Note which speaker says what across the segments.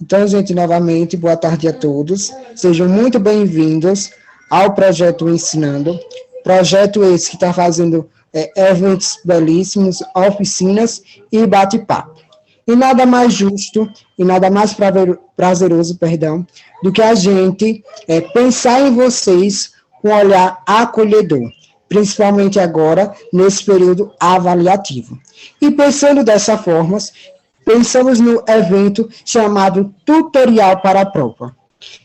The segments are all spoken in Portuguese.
Speaker 1: Então, gente, novamente, boa tarde a todos. Sejam muito bem-vindos ao Projeto Ensinando. Projeto esse que está fazendo eventos belíssimos, oficinas e bate-papo. E nada mais justo e nada mais prazeroso, do que a gente pensar em vocês com um olhar acolhedor, principalmente agora, nesse período avaliativo. E pensando dessa forma, pensamos no evento chamado Tutorial para a Prova.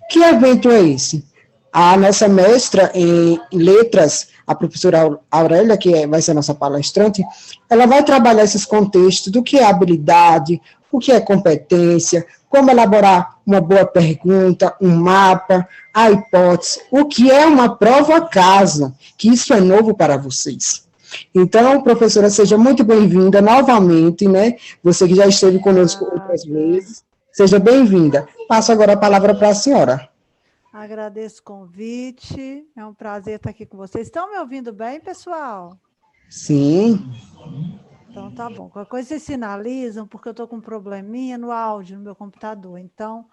Speaker 1: Que evento é esse? A nossa mestra em letras, a professora Aurélia, vai ser a nossa palestrante, ela vai trabalhar esses contextos do que é habilidade, o que é competência, como elaborar uma boa pergunta, um mapa, a hipótese, o que é uma prova-casa, que isso é novo para vocês. Então, professora, seja muito bem-vinda novamente, né? Você que já esteve conosco outras vezes, seja bem-vinda. Passo agora a palavra para a senhora.
Speaker 2: Agradeço o convite, é um prazer estar aqui com vocês. Estão me ouvindo bem, pessoal?
Speaker 1: Sim.
Speaker 2: Então, tá bom. Qualquer coisa vocês sinalizam, porque eu estou com um probleminha no áudio, no meu computador. Então,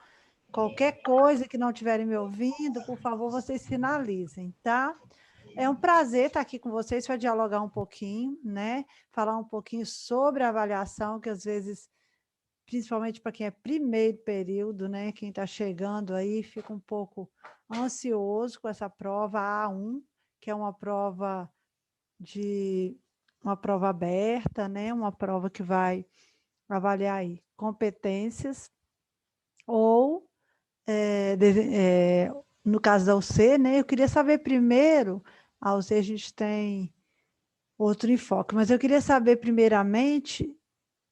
Speaker 2: qualquer coisa que não estiverem me ouvindo, por favor, vocês sinalizem, tá? É um prazer estar aqui com vocês para dialogar um pouquinho, né? Falar um pouquinho sobre a avaliação, que às vezes, principalmente para quem é primeiro período, né? Quem está chegando aí fica um pouco ansioso com essa prova A1, que é uma prova aberta, né? Uma prova que vai avaliar aí competências ou no caso da UC, né? Eu queria saber primeiro, a UC a gente tem outro enfoque, mas eu queria saber primeiramente,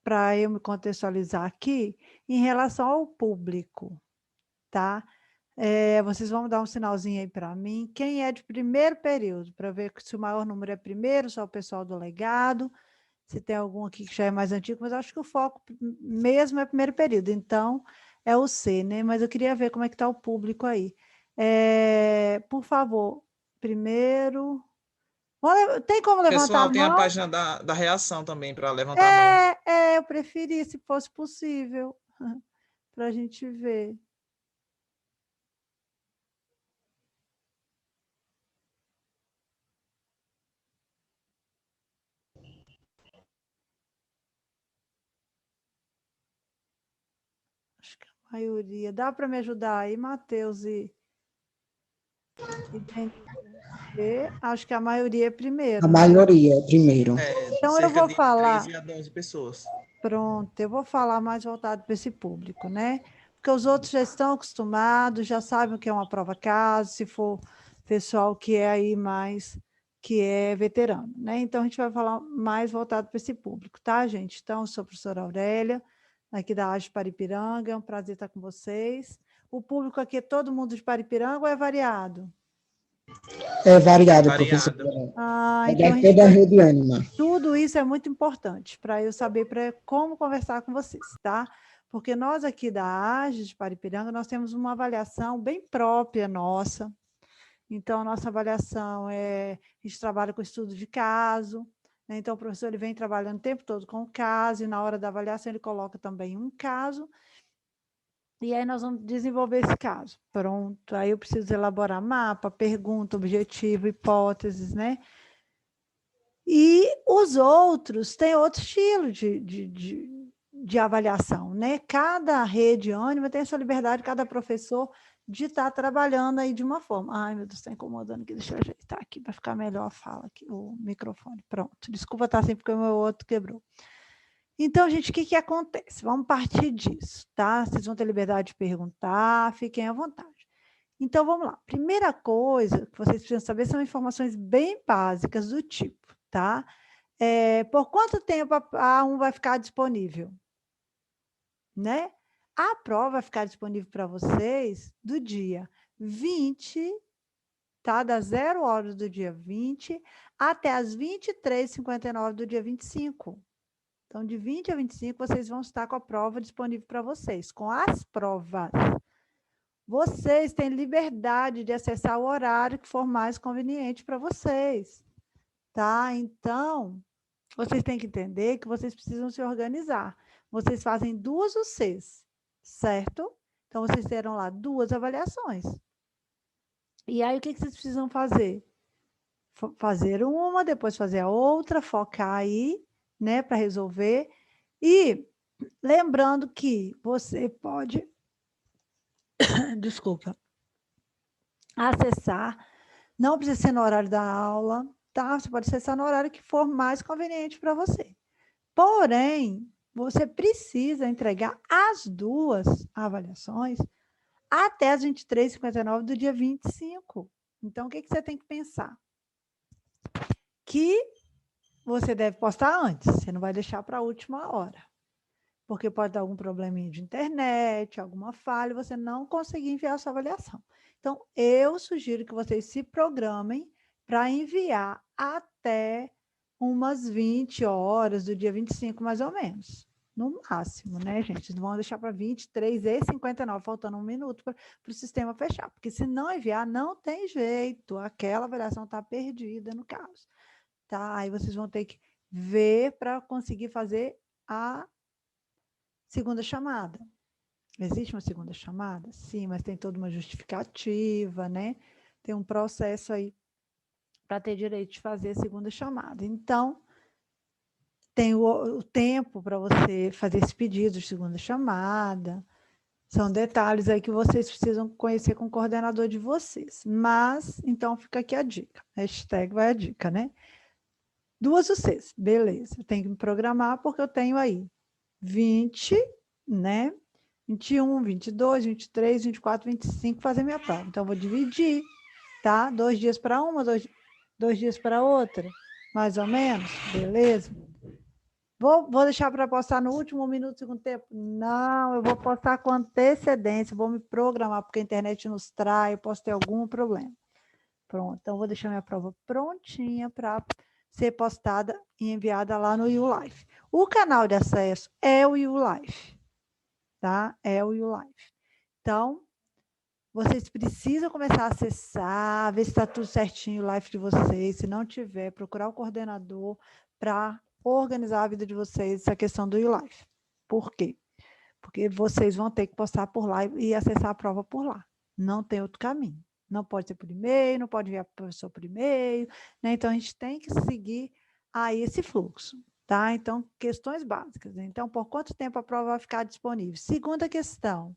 Speaker 2: para eu me contextualizar aqui, em relação ao público, tá? Vocês vão dar um sinalzinho aí para mim, quem é de primeiro período, para ver se o maior número é primeiro, só o pessoal do legado, se tem algum aqui que já é mais antigo, mas acho que o foco mesmo é primeiro período, então é o C, né? Mas eu queria ver como é que está o público aí. Por favor, primeiro... Tem como levantar a mão?
Speaker 3: Pessoal, tem a página da reação também para levantar a mão.
Speaker 2: Eu preferia, se fosse possível, para a gente ver. Acho que a maioria. Dá para me ajudar aí, Matheus e acho que a maioria é primeiro.
Speaker 1: A maioria é primeiro.
Speaker 2: Então eu vou falar.
Speaker 3: 13 a 12 pessoas.
Speaker 2: Pronto, eu vou falar mais voltado para esse público, né? Porque os outros já estão acostumados, já sabem o que é uma prova-caso, se for pessoal que é aí mais, que é veterano, né? Então, a gente vai falar mais voltado para esse público, tá, gente? Então, eu sou a professora Aurélia, aqui da AGE Paripiranga, é um prazer estar com vocês. O público aqui é todo mundo de Paripiranga ou é variado?
Speaker 1: É variado, professor.
Speaker 2: Então
Speaker 1: toda a rede Ânima.
Speaker 2: Tudo isso é muito importante para eu saber como conversar com vocês, tá? Porque nós aqui da AGE de Paripiranga, nós temos uma avaliação bem própria nossa. Então, a nossa avaliação a gente trabalha com estudo de caso, né? Então, o professor ele vem trabalhando o tempo todo com o caso, e na hora da avaliação ele coloca também um caso, e aí nós vamos desenvolver esse caso. Pronto, aí eu preciso elaborar mapa, pergunta, objetivo, hipóteses, né? E os outros têm outro estilo de avaliação, né? Cada rede ânima tem a sua liberdade, cada professor de estar trabalhando aí de uma forma. Ai, meu Deus, está incomodando aqui, deixa eu ajeitar aqui para ficar melhor a fala aqui, o microfone. Pronto, desculpa estar assim porque o meu outro quebrou. Então, gente, o que acontece? Vamos partir disso, tá? Vocês vão ter liberdade de perguntar, fiquem à vontade. Então, vamos lá. Primeira coisa que vocês precisam saber são informações bem básicas do tipo, tá? Por quanto tempo a A1 vai ficar disponível? Né? A prova vai ficar disponível para vocês do dia 20, tá? Das 0 horas do dia 20 até as 23h59 do dia 25. Então, de 20 a 25, vocês vão estar com a prova disponível para vocês, com as provas. Vocês têm liberdade de acessar o horário que for mais conveniente para vocês, tá? Então, vocês têm que entender que vocês precisam se organizar. Vocês fazem 2 UCs, certo? Então, vocês terão lá 2 avaliações. E aí, o que vocês precisam fazer? Fazer uma, depois fazer a outra, focar aí, né, para resolver. E lembrando que você pode, desculpa, acessar, não precisa ser no horário da aula, tá? Você pode acessar no horário que for mais conveniente para você. Porém, você precisa entregar as 2 avaliações até as 23h59 do dia 25. Então, o que você tem que pensar? Que você deve postar antes, você não vai deixar para a última hora. Porque pode dar algum probleminha de internet, alguma falha, você não conseguir enviar a sua avaliação. Então, eu sugiro que vocês se programem para enviar até umas 20 horas do dia 25, mais ou menos. No máximo, né, gente? Não vão deixar para 23h59, faltando 1 minuto para o sistema fechar. Porque se não enviar, não tem jeito. Aquela avaliação está perdida, no caso. Tá? Aí vocês vão ter que ver para conseguir fazer a segunda chamada. Existe uma segunda chamada? Sim, mas tem toda uma justificativa, né? Tem um processo aí para ter direito de fazer a segunda chamada. Então, tem o tempo para você fazer esse pedido de segunda chamada. São detalhes aí que vocês precisam conhecer com o coordenador de vocês. Mas, então, fica aqui a dica. Hashtag vai a dica, né? 2 UCs, beleza. Eu tenho que me programar porque eu tenho aí 20, né? 21, 22, 23, 24, 25, fazer minha prova. Então, eu vou dividir, tá? 2 dias para uma, 2 dias para outra, mais ou menos, beleza? Vou deixar para postar no último minuto, segundo tempo? Não, eu vou postar com antecedência, vou me programar, porque a internet nos trai, eu posso ter algum problema. Pronto, então vou deixar minha prova prontinha para ser postada e enviada lá no YouLife. O canal de acesso é o YouLife, tá? É o YouLife. Então, vocês precisam começar a acessar, ver se está tudo certinho o live de vocês. Se não tiver, procurar o coordenador para organizar a vida de vocês, essa questão do YouLife. Por quê? Porque vocês vão ter que postar por lá e acessar a prova por lá. Não tem outro caminho. Não pode ser por e-mail, não pode enviar para o professor por e-mail, né? Então, a gente tem que seguir aí esse fluxo, tá? Então, questões básicas. Então, por quanto tempo a prova vai ficar disponível? Segunda questão,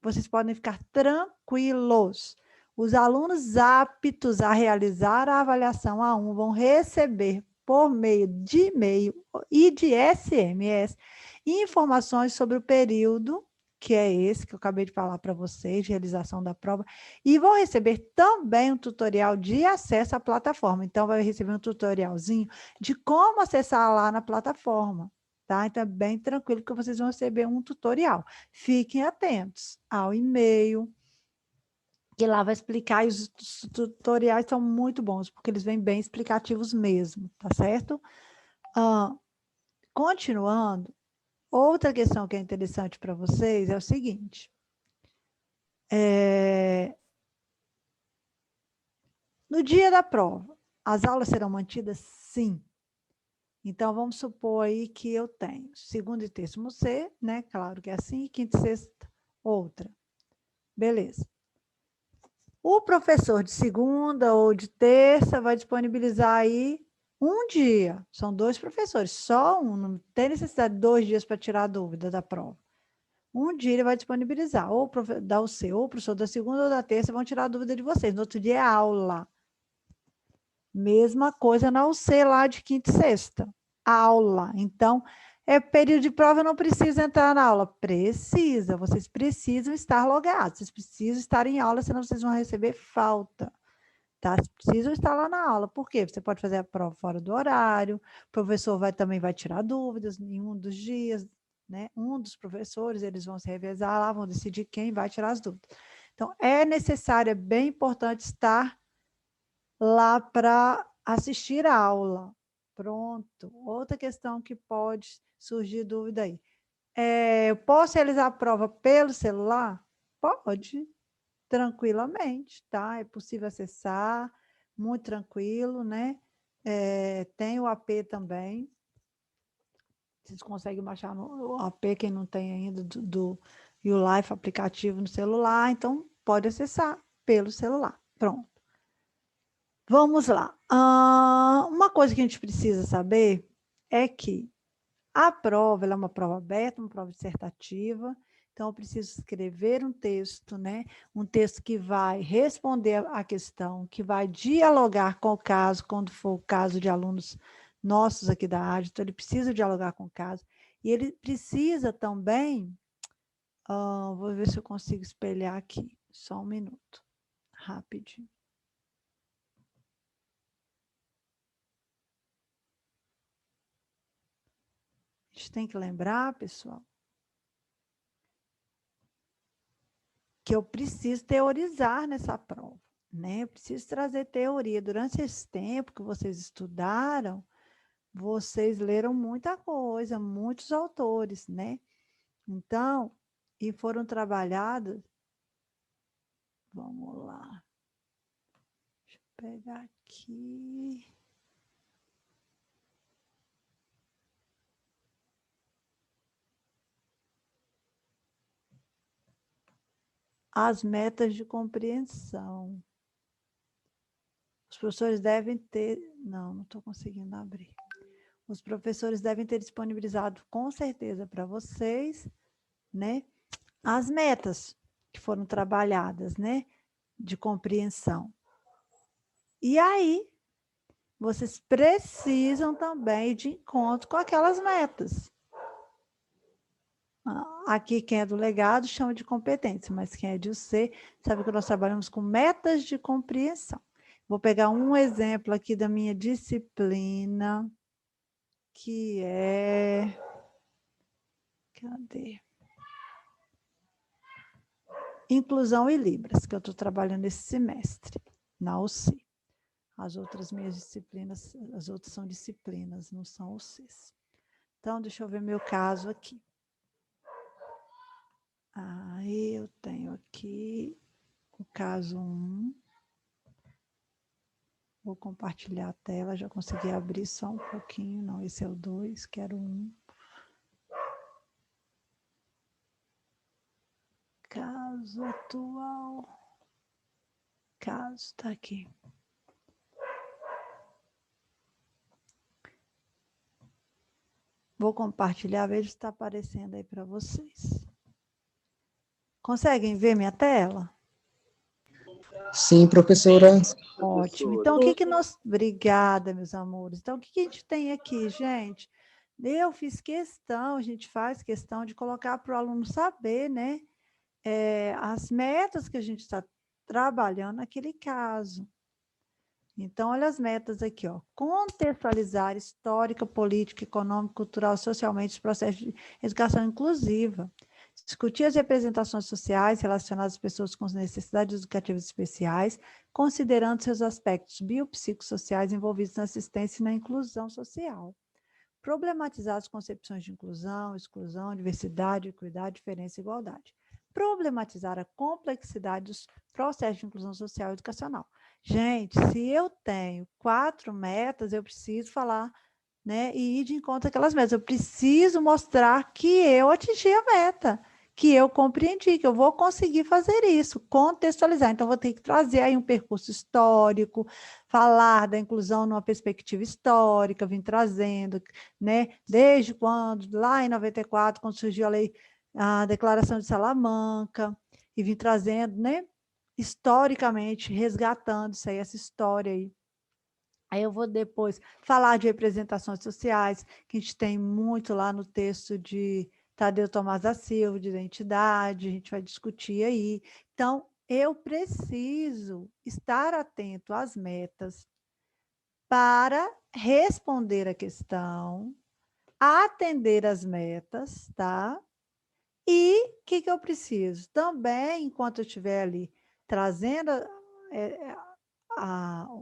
Speaker 2: vocês podem ficar tranquilos. Os alunos aptos a realizar a avaliação A1 vão receber por meio de e-mail e de SMS informações sobre o período, que é esse que eu acabei de falar para vocês, de realização da prova, e vão receber também um tutorial de acesso à plataforma. Então, vai receber um tutorialzinho de como acessar lá na plataforma. Tá? Então, é bem tranquilo que vocês vão receber um tutorial. Fiquem atentos ao e-mail, que lá vai explicar, e os tutoriais são muito bons, porque eles vêm bem explicativos mesmo, tá certo? Continuando, outra questão que é interessante para vocês é o seguinte, no dia da prova, as aulas serão mantidas? Sim. Então, vamos supor aí que eu tenho segundo e terceiro C, né? Claro que é assim, e quinta e sexta, outra. Beleza. O professor de segunda ou de terça vai disponibilizar aí um dia. São 2 professores, só um, não tem necessidade de 2 dias para tirar a dúvida da prova. Um dia ele vai disponibilizar, ou da UC, ou o professor da segunda ou da terça vão tirar a dúvida de vocês. No outro dia é aula. Mesma coisa na UC lá de quinta e sexta. Aula. Então, período de prova, não precisa entrar na aula. Precisa, vocês precisam estar logados, vocês precisam estar em aula, senão vocês vão receber falta. Tá? Vocês precisam estar lá na aula. Por quê? Você pode fazer a prova fora do horário, o professor também vai tirar dúvidas em um dos dias, né? Um dos professores, eles vão se revezar lá, vão decidir quem vai tirar as dúvidas. Então, é necessário, é bem importante estar lá para assistir a aula. Pronto. Outra questão que pode surgir dúvida aí. Eu posso realizar a prova pelo celular? Pode, tranquilamente, tá? É possível acessar, muito tranquilo, né? Tem o AP também. Vocês conseguem baixar no AP, quem não tem ainda, do YouLife aplicativo no celular, então pode acessar pelo celular. Pronto. Vamos lá. Uma coisa que a gente precisa saber é que a prova ela é uma prova aberta, uma prova dissertativa, então eu preciso escrever um texto, né? Um texto que vai responder à questão, que vai dialogar com o caso, quando for o caso de alunos nossos aqui da área, então ele precisa dialogar com o caso. E ele precisa também, vou ver se eu consigo espelhar aqui, só um minuto, rapidinho. A gente tem que lembrar, pessoal, que eu preciso teorizar nessa prova, né? Eu preciso trazer teoria. Durante esse tempo que vocês estudaram, vocês leram muita coisa, muitos autores, né? Então, e foram trabalhados. Vamos lá. Deixa eu pegar aqui. As metas de compreensão. Os professores devem ter... Não estou conseguindo abrir. Os professores devem ter disponibilizado com certeza para vocês, né, as metas que foram trabalhadas, né, de compreensão. E aí, vocês precisam também ir de encontro com aquelas metas. Aqui, quem é do legado chama de competência, mas quem é de UC sabe que nós trabalhamos com metas de compreensão. Vou pegar um exemplo aqui da minha disciplina, que é... Cadê? Inclusão e Libras, que eu estou trabalhando esse semestre, na UC. As outras minhas disciplinas, as outras são disciplinas, não são UCs. Então, deixa eu ver meu caso aqui. Aí eu tenho aqui o caso 1. Vou compartilhar a tela, já consegui abrir só um pouquinho. Não, esse é o 2, quero 1. Caso atual. Caso, está aqui. Vou compartilhar, veja se está aparecendo aí para vocês. Conseguem ver minha tela?
Speaker 1: Sim, professora.
Speaker 2: Ótimo. Então, o que que nós... Obrigada, meus amores. Então, o que que a gente tem aqui, gente? Eu fiz questão, a gente faz questão de colocar para o aluno saber, né? As metas que a gente está trabalhando naquele caso. Então, olha as metas aqui, ó. Contextualizar histórica, política, econômica, cultural, socialmente os processos de educação inclusiva. Discutir as representações sociais relacionadas às pessoas com necessidades educativas especiais, considerando seus aspectos biopsicossociais envolvidos na assistência e na inclusão social. Problematizar as concepções de inclusão, exclusão, diversidade, equidade, diferença e igualdade. Problematizar a complexidade dos processos de inclusão social e educacional. Gente, se eu tenho 4 metas, eu preciso falar, né, e ir de encontro àquelas metas. Eu preciso mostrar que eu atingi a meta, que eu compreendi, que eu vou conseguir fazer isso, contextualizar. Então, vou ter que trazer aí um percurso histórico, falar da inclusão numa perspectiva histórica, vim trazendo, né, desde quando, lá em 94, quando surgiu a Declaração de Salamanca, e vim trazendo, né, historicamente, resgatando isso aí, essa história aí. Aí eu vou depois falar de representações sociais, que a gente tem muito lá no texto de Tadeu Tomás da Silva, de identidade, a gente vai discutir aí. Então, eu preciso estar atento às metas para responder a questão, atender as metas, tá? E o que eu preciso? Também, enquanto eu estiver ali trazendo,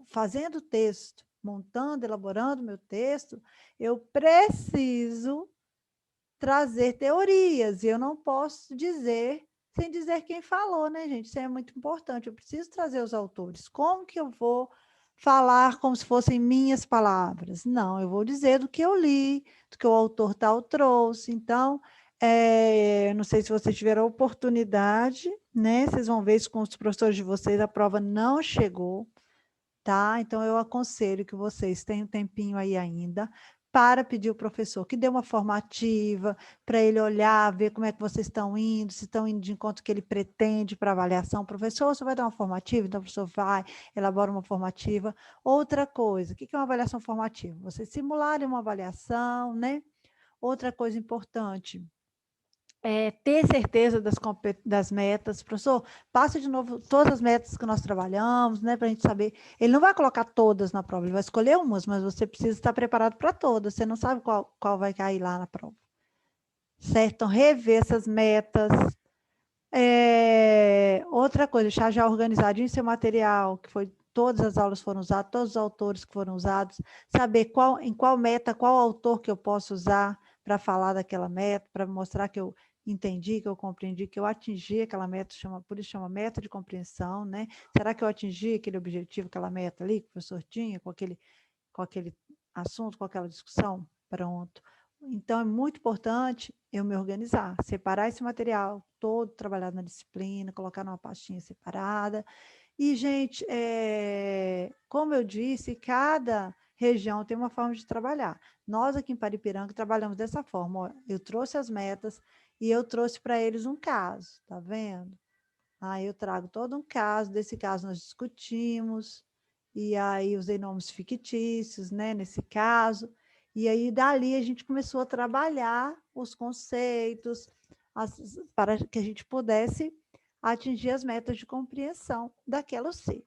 Speaker 2: fazendo o texto, montando, elaborando meu texto, eu preciso trazer teorias, e eu não posso dizer sem dizer quem falou, né, gente? Isso é muito importante. Eu preciso trazer os autores. Como que eu vou falar como se fossem minhas palavras. Não, eu vou dizer do que eu li, do que o autor tal trouxe. Então, não sei se vocês tiveram a oportunidade, né? Vocês vão ver isso com os professores de vocês, a prova não chegou, tá? Então, eu aconselho que vocês tenham um tempinho aí ainda para pedir ao professor que dê uma formativa, para ele olhar, ver como é que vocês estão indo, se estão indo de encontro que ele pretende para avaliação. Professor, você vai dar uma formativa? Então, o professor vai, elabora uma formativa. Outra coisa, o que é uma avaliação formativa? Vocês simularem uma avaliação, né? Outra coisa importante, ter certeza das metas. Professor, passe de novo todas as metas que nós trabalhamos, né, para a gente saber. Ele não vai colocar todas na prova, ele vai escolher umas, mas você precisa estar preparado para todas. Você não sabe qual vai cair lá na prova. Certo? Então, rever essas metas. Outra coisa, deixar já organizadinho seu material, que foi todas as aulas foram usadas, todos os autores que foram usados, saber em qual meta, qual autor que eu posso usar para falar daquela meta, para mostrar que eu entendi, que eu compreendi, que eu atingi aquela meta, por isso chama meta de compreensão, né? Será que eu atingi aquele objetivo, aquela meta ali que o professor tinha, com aquele assunto, com aquela discussão? Pronto. Então, é muito importante eu me organizar, separar esse material todo trabalhado na disciplina, colocar numa pastinha separada. E, gente, como eu disse, cada região tem uma forma de trabalhar. Nós aqui em Paripiranga trabalhamos dessa forma. Ó, eu trouxe as metas e eu trouxe para eles um caso, tá vendo? Aí eu trago todo um caso, desse caso nós discutimos, e aí usei nomes fictícios, né, nesse caso, e aí dali a gente começou a trabalhar os conceitos, para que a gente pudesse atingir as metas de compreensão daquela C.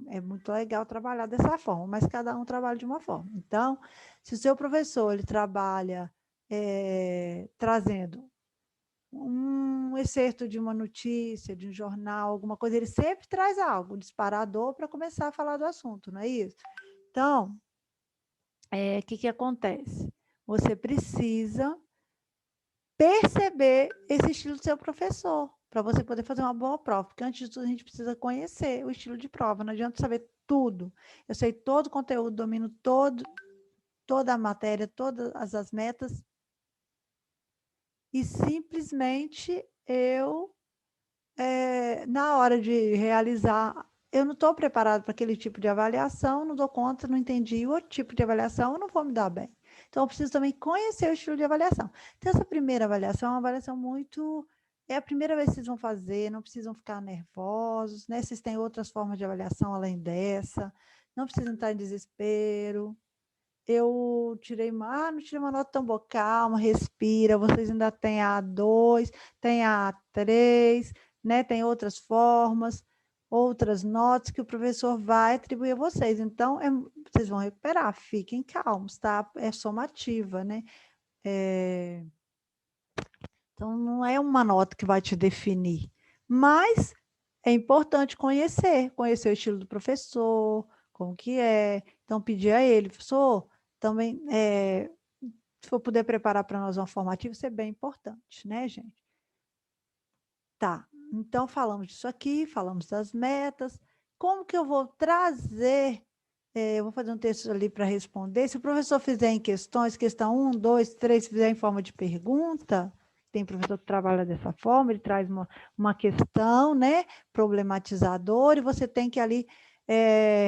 Speaker 2: É muito legal trabalhar dessa forma, mas cada um trabalha de uma forma. Então, se o seu professor ele trabalha trazendo um excerto de uma notícia, de um jornal, alguma coisa, ele sempre traz algo, um disparador para começar a falar do assunto, não é isso? Então, o que acontece? Você precisa perceber esse estilo do seu professor, para você poder fazer uma boa prova, porque antes de tudo a gente precisa conhecer o estilo de prova, não adianta saber tudo. Eu sei todo o conteúdo, domino toda a matéria, todas as metas, e simplesmente na hora de realizar, eu não estou preparado para aquele tipo de avaliação, não dou conta, não entendi o outro tipo de avaliação, eu não vou me dar bem. Então, eu preciso também conhecer o estilo de avaliação. Então, essa primeira avaliação é uma avaliação muito... É a primeira vez que vocês vão fazer, não precisam ficar nervosos, né? Vocês têm outras formas de avaliação além dessa, não precisam estar em desespero. Eu não tirei uma nota tão boa, calma, respira, vocês ainda têm a A2, tem a A3, né? Tem outras formas, outras notas que o professor vai atribuir a vocês. Então, vocês vão recuperar, fiquem calmos, tá? É somativa, né? Então, não é uma nota que vai te definir, mas é importante conhecer o estilo do professor, como que é. Então, pedir a ele, professor, também, se for puder preparar para nós uma formativa, isso é bem importante, né, gente? Tá, então falamos disso aqui, falamos das metas. Como que eu vou trazer? Eu vou fazer um texto ali para responder. Se o professor fizer em questões, questão 1, 2, 3, se fizer em forma de pergunta, tem professor que trabalha dessa forma, ele traz uma questão, né, problematizadora, e você tem que ali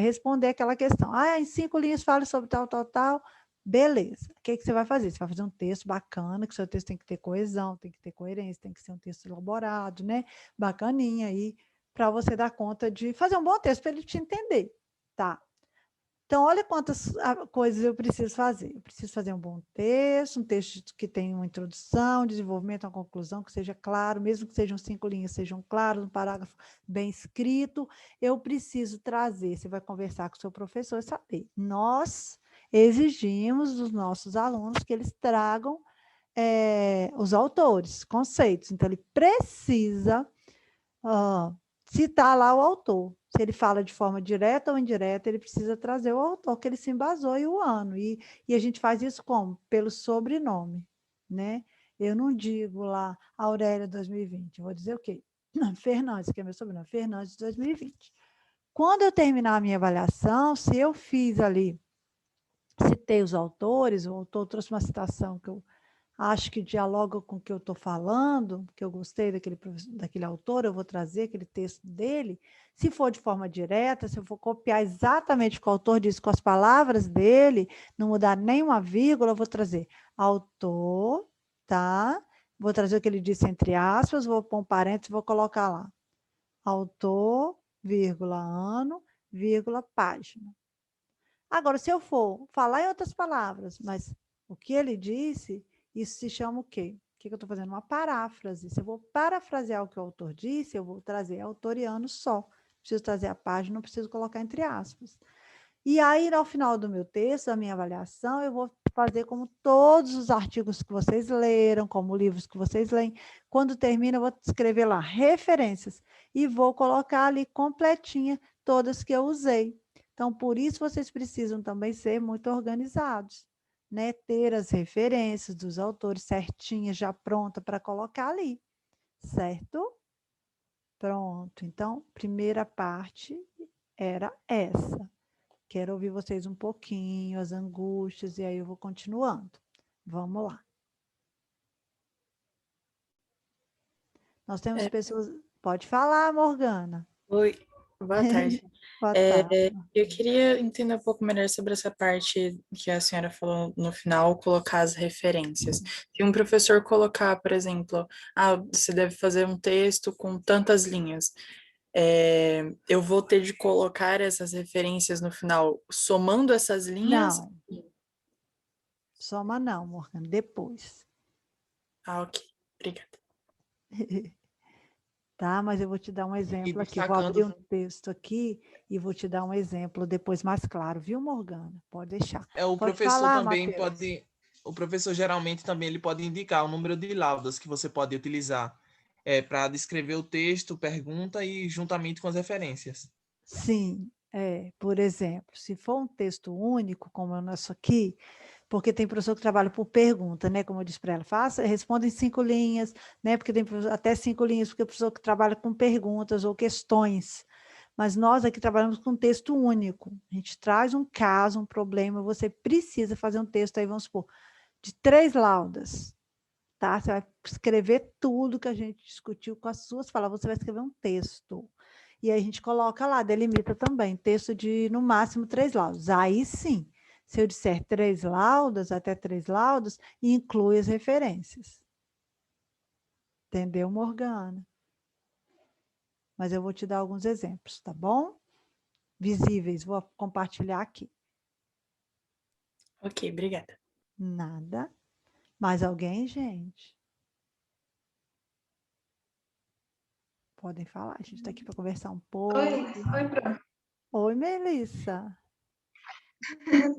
Speaker 2: responder aquela questão. Em 5 linhas fale sobre tal, tal, tal. Beleza. O que você vai fazer? Você vai fazer um texto bacana, que o seu texto tem que ter coesão, tem que ter coerência, tem que ser um texto elaborado, né? Bacaninha aí, para você dar conta de fazer um bom texto para ele te entender, tá? Então, olha quantas coisas eu preciso fazer. Eu preciso fazer um bom texto, um texto que tenha uma introdução, desenvolvimento, uma conclusão, que seja claro, mesmo que sejam 5 linhas, sejam claros, um parágrafo bem escrito. Eu preciso trazer, você vai conversar com o seu professor e saber. Nós exigimos dos nossos alunos que eles tragam os autores, conceitos. Então, ele precisa citar lá o autor. Se ele fala de forma direta ou indireta, ele precisa trazer o autor que ele se embasou e o ano. E a gente faz isso como? Pelo sobrenome, né? Eu não digo lá Aurélia 2020, eu vou dizer o quê? Fernandes, que é meu sobrenome, Fernandes 2020. Quando eu terminar a minha avaliação, se eu fiz ali, citei os autores, o autor trouxe uma citação que eu acho que dialoga com o que eu estou falando, que eu gostei daquele autor, eu vou trazer aquele texto dele. Se for de forma direta, se eu for copiar exatamente o que o autor disse com as palavras dele, não mudar nenhuma vírgula, eu vou trazer autor, tá? Vou trazer o que ele disse entre aspas, vou pôr um parênteses, vou colocar lá. Autor, vírgula, ano, vírgula, página. Agora, se eu for falar em outras palavras, mas o que ele disse, isso se chama o quê? O que eu estou fazendo? Uma paráfrase. Se eu vou parafrasear o que o autor disse, eu vou trazer autor e ano só. Preciso trazer a página, não preciso colocar entre aspas. E aí, ao final do meu texto, da minha avaliação, eu vou fazer como todos os artigos que vocês leram, como livros que vocês leem. Quando termina, eu vou escrever lá referências e vou colocar ali completinha todas que eu usei. Então, por isso, vocês precisam também ser muito organizados, né? Ter as referências dos autores certinhas, já pronta para colocar ali, certo? Pronto. Então, primeira parte era essa. Quero ouvir vocês um pouquinho, as angústias, e aí eu vou continuando. Vamos lá. Nós temos pessoas... Pode falar, Morgana.
Speaker 4: Oi, boa tarde.
Speaker 2: Boa tarde.
Speaker 4: Eu queria entender um pouco melhor sobre essa parte que a senhora falou no final, colocar as referências. Se um professor colocar, por exemplo, você deve fazer um texto com tantas linhas, eu vou ter de colocar essas referências no final, somando essas linhas?
Speaker 2: Não. Soma não, Morgana, depois.
Speaker 4: Ok. Obrigada.
Speaker 2: Tá, mas eu vou te dar um exemplo aqui. Vou
Speaker 3: destacando-
Speaker 2: abrir um texto aqui e vou te dar um exemplo depois mais claro, viu, Morgana? Pode deixar.
Speaker 3: O
Speaker 2: Pode
Speaker 3: professor
Speaker 2: falar,
Speaker 3: também
Speaker 2: Matheus.
Speaker 3: pode. O professor geralmente também ele pode indicar o número de laudas que você pode utilizar para descrever o texto, pergunta e juntamente com as referências.
Speaker 2: Sim, por exemplo, se for um texto único, como é o nosso aqui, porque tem professor que trabalha por pergunta, né? Como eu disse para ela, responda em 5 linhas, né? Porque tem até 5 linhas, porque é professor que trabalha com perguntas ou questões. Mas nós aqui trabalhamos com texto único. A gente traz um caso, um problema, você precisa fazer um texto aí, vamos supor, de 3 laudas. Tá? Você vai escrever tudo que a gente discutiu com as suas palavras, você vai escrever um texto. E aí a gente coloca lá, delimita também, texto de, no máximo, 3 laudas. Aí sim, se eu disser 3 laudas, até 3 laudas, inclui as referências. Entendeu, Morgana? Mas eu vou te dar alguns exemplos, tá bom? Visíveis, vou compartilhar aqui.
Speaker 4: Ok, obrigada.
Speaker 2: Nada. Mais alguém, gente? Podem falar, a gente está aqui para conversar um pouco.
Speaker 5: Oi, Pro.
Speaker 2: Oi, Melissa.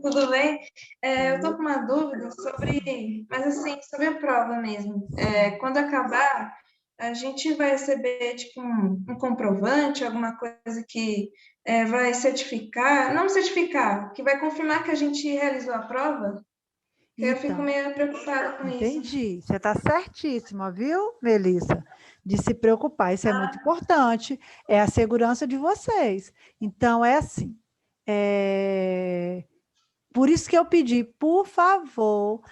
Speaker 5: Tudo bem? Eu estou com uma dúvida sobre, mas assim, sobre a prova mesmo. Quando acabar, a gente vai receber tipo um comprovante, alguma coisa que vai certificar, não certificar, que vai confirmar que a gente realizou a prova? Eu fico
Speaker 2: Então,
Speaker 5: meio preocupada com isso.
Speaker 2: entendi. Você está certíssima, viu, Melissa? De se preocupar. Isso é muito importante. É a segurança de vocês. Então, é assim. Por isso que eu pedi, por favor,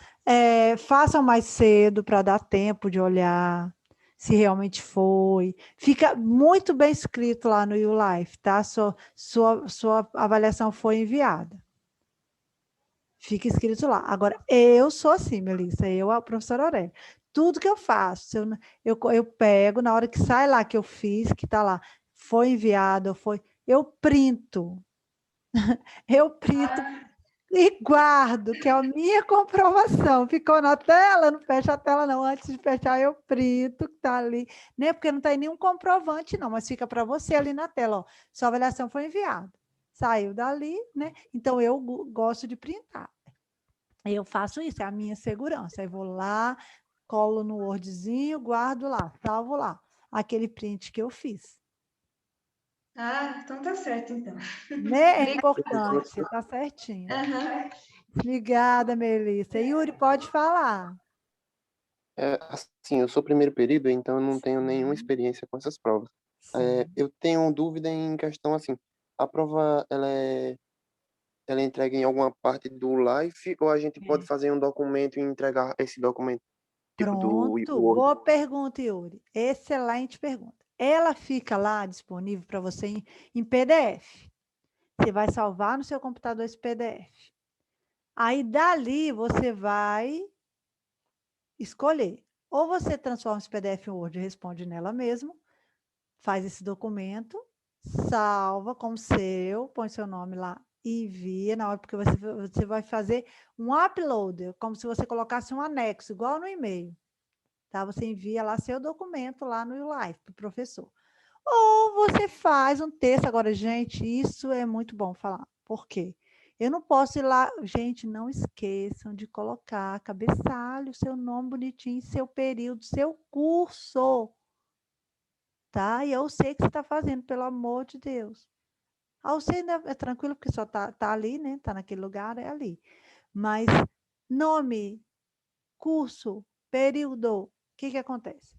Speaker 2: façam mais cedo para dar tempo de olhar se realmente foi. Fica muito bem escrito lá no YouLife, tá? Sua avaliação foi enviada. Fica escrito lá. Agora, eu sou assim, Melissa, a professora Aurélia. Tudo que eu faço, eu pego, na hora que sai lá que eu fiz, que está lá, foi enviado, eu printo. Eu printo e guardo, que é a minha comprovação. Ficou na tela? Não fecha a tela, não. Antes de fechar, eu printo, que está ali. Nem porque não tem nenhum comprovante, não, mas fica para você ali na tela. Ó. Sua avaliação foi enviada. Saiu dali, né? Então, eu gosto de printar. Eu faço isso, é a minha segurança. Aí vou lá, colo no Wordzinho, guardo lá, salvo lá. Aquele print que eu fiz.
Speaker 5: Então tá certo, então.
Speaker 2: Né? É importante, você está certinho.
Speaker 5: Aham.
Speaker 2: Obrigada, Melissa. Yuri, pode falar.
Speaker 6: Assim, eu sou primeiro período, então eu não tenho nenhuma experiência com essas provas.
Speaker 2: Sim.
Speaker 6: Eu tenho dúvida em questão, assim, a prova ela é entregue em alguma parte do Live ou a gente pode fazer um documento e entregar esse documento tipo do
Speaker 2: Pronto,
Speaker 6: Word?
Speaker 2: boa pergunta, Yuri. Excelente pergunta. Ela fica lá disponível para você em PDF. Você vai salvar no seu computador esse PDF. Aí, dali, você vai escolher. Ou você transforma esse PDF em Word e responde nela mesmo, faz esse documento, salva como seu, põe seu nome lá e envia na hora, porque você vai fazer um upload, como se você colocasse um anexo, igual no e-mail. Tá? Você envia lá seu documento lá no YouLife para o professor. Ou você faz um texto. Agora, gente, isso é muito bom falar. Por quê? Eu não posso ir lá. Gente, não esqueçam de colocar cabeçalho, seu nome bonitinho, seu período, seu curso. Tá? E eu sei que você está fazendo, pelo amor de Deus. Você ainda é tranquilo, porque só tá ali, né? Tá naquele lugar, é ali. Mas nome, curso, período, o que acontece?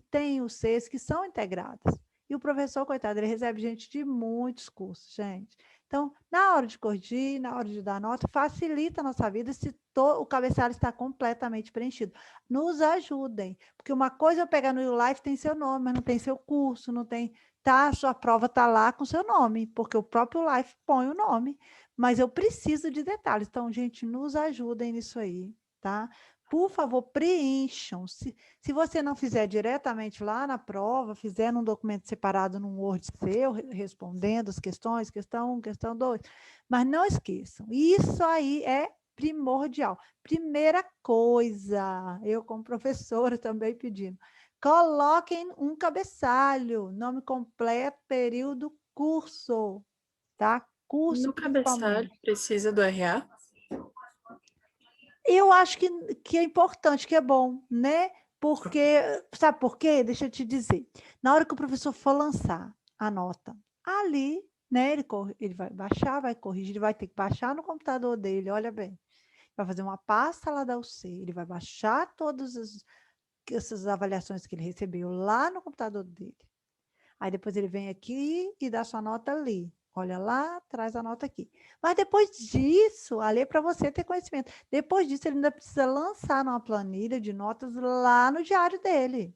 Speaker 2: Tem os Cs que são integrados. E o professor, coitado, ele recebe gente de muitos cursos, gente. Então, na hora de corrigir, na hora de dar nota, facilita a nossa vida se o cabeçalho está completamente preenchido. Nos ajudem. Porque uma coisa é eu pegar no YouLife, tem seu nome, mas não tem seu curso, não tem... Tá, a sua prova está lá com seu nome, porque o próprio Life põe o nome. Mas eu preciso de detalhes. Então, gente, nos ajudem nisso aí, tá? Por favor, preencham. Se você não fizer diretamente lá na prova, fizer num documento separado num Word seu, respondendo as questões, questão 1, questão 2, mas não esqueçam, isso aí é primordial. Primeira coisa, eu como professora também pedindo, coloquem um cabeçalho, nome completo, período, curso, tá? Curso
Speaker 4: No cabeçalho
Speaker 2: principalmente.
Speaker 4: precisa do RA?
Speaker 2: Eu acho que é importante, que é bom, né? Porque, sabe por quê? Deixa eu te dizer. Na hora que o professor for lançar a nota, ali, né? Ele vai baixar, vai corrigir, ele vai ter que baixar no computador dele, olha bem. Vai fazer uma pasta lá da UC, ele vai baixar todas essas avaliações que ele recebeu lá no computador dele. Aí depois ele vem aqui e dá sua nota ali. Olha lá, traz a nota aqui. Mas depois disso, ali é para você ter conhecimento. Depois disso, ele ainda precisa lançar numa planilha de notas lá no diário dele.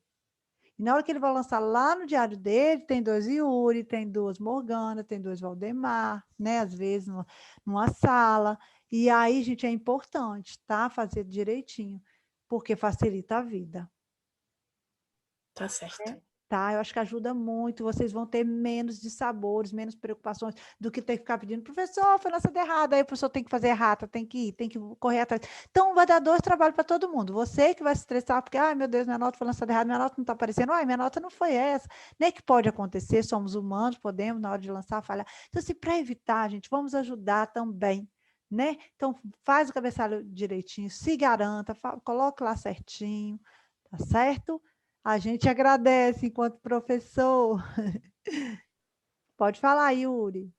Speaker 2: E na hora que ele vai lançar lá no diário dele, tem 2 Yuri, tem 2 Morgana, tem 2 Valdemar, né? Às vezes numa sala. E aí, gente, é importante, tá? Fazer direitinho, porque facilita a vida.
Speaker 4: Tá certo.
Speaker 2: Tá? Eu acho que ajuda muito, vocês vão ter menos dissabores, menos preocupações do que ter que ficar pedindo, professor, foi lançada errada, aí o professor tem que fazer errata, tem que ir, tem que correr atrás. Então, vai dar 2 trabalhos para todo mundo. Você que vai se estressar, porque, ai, meu Deus, minha nota foi lançada errada, minha nota não está aparecendo, ai, minha nota não foi essa. Nem que pode acontecer, somos humanos, podemos, na hora de lançar, falhar. Então, assim, para evitar, gente, vamos ajudar também. Né? Então, faz o cabeçalho direitinho, se garanta, coloque lá certinho, tá certo? A gente agradece enquanto professor. Pode falar, Yuri.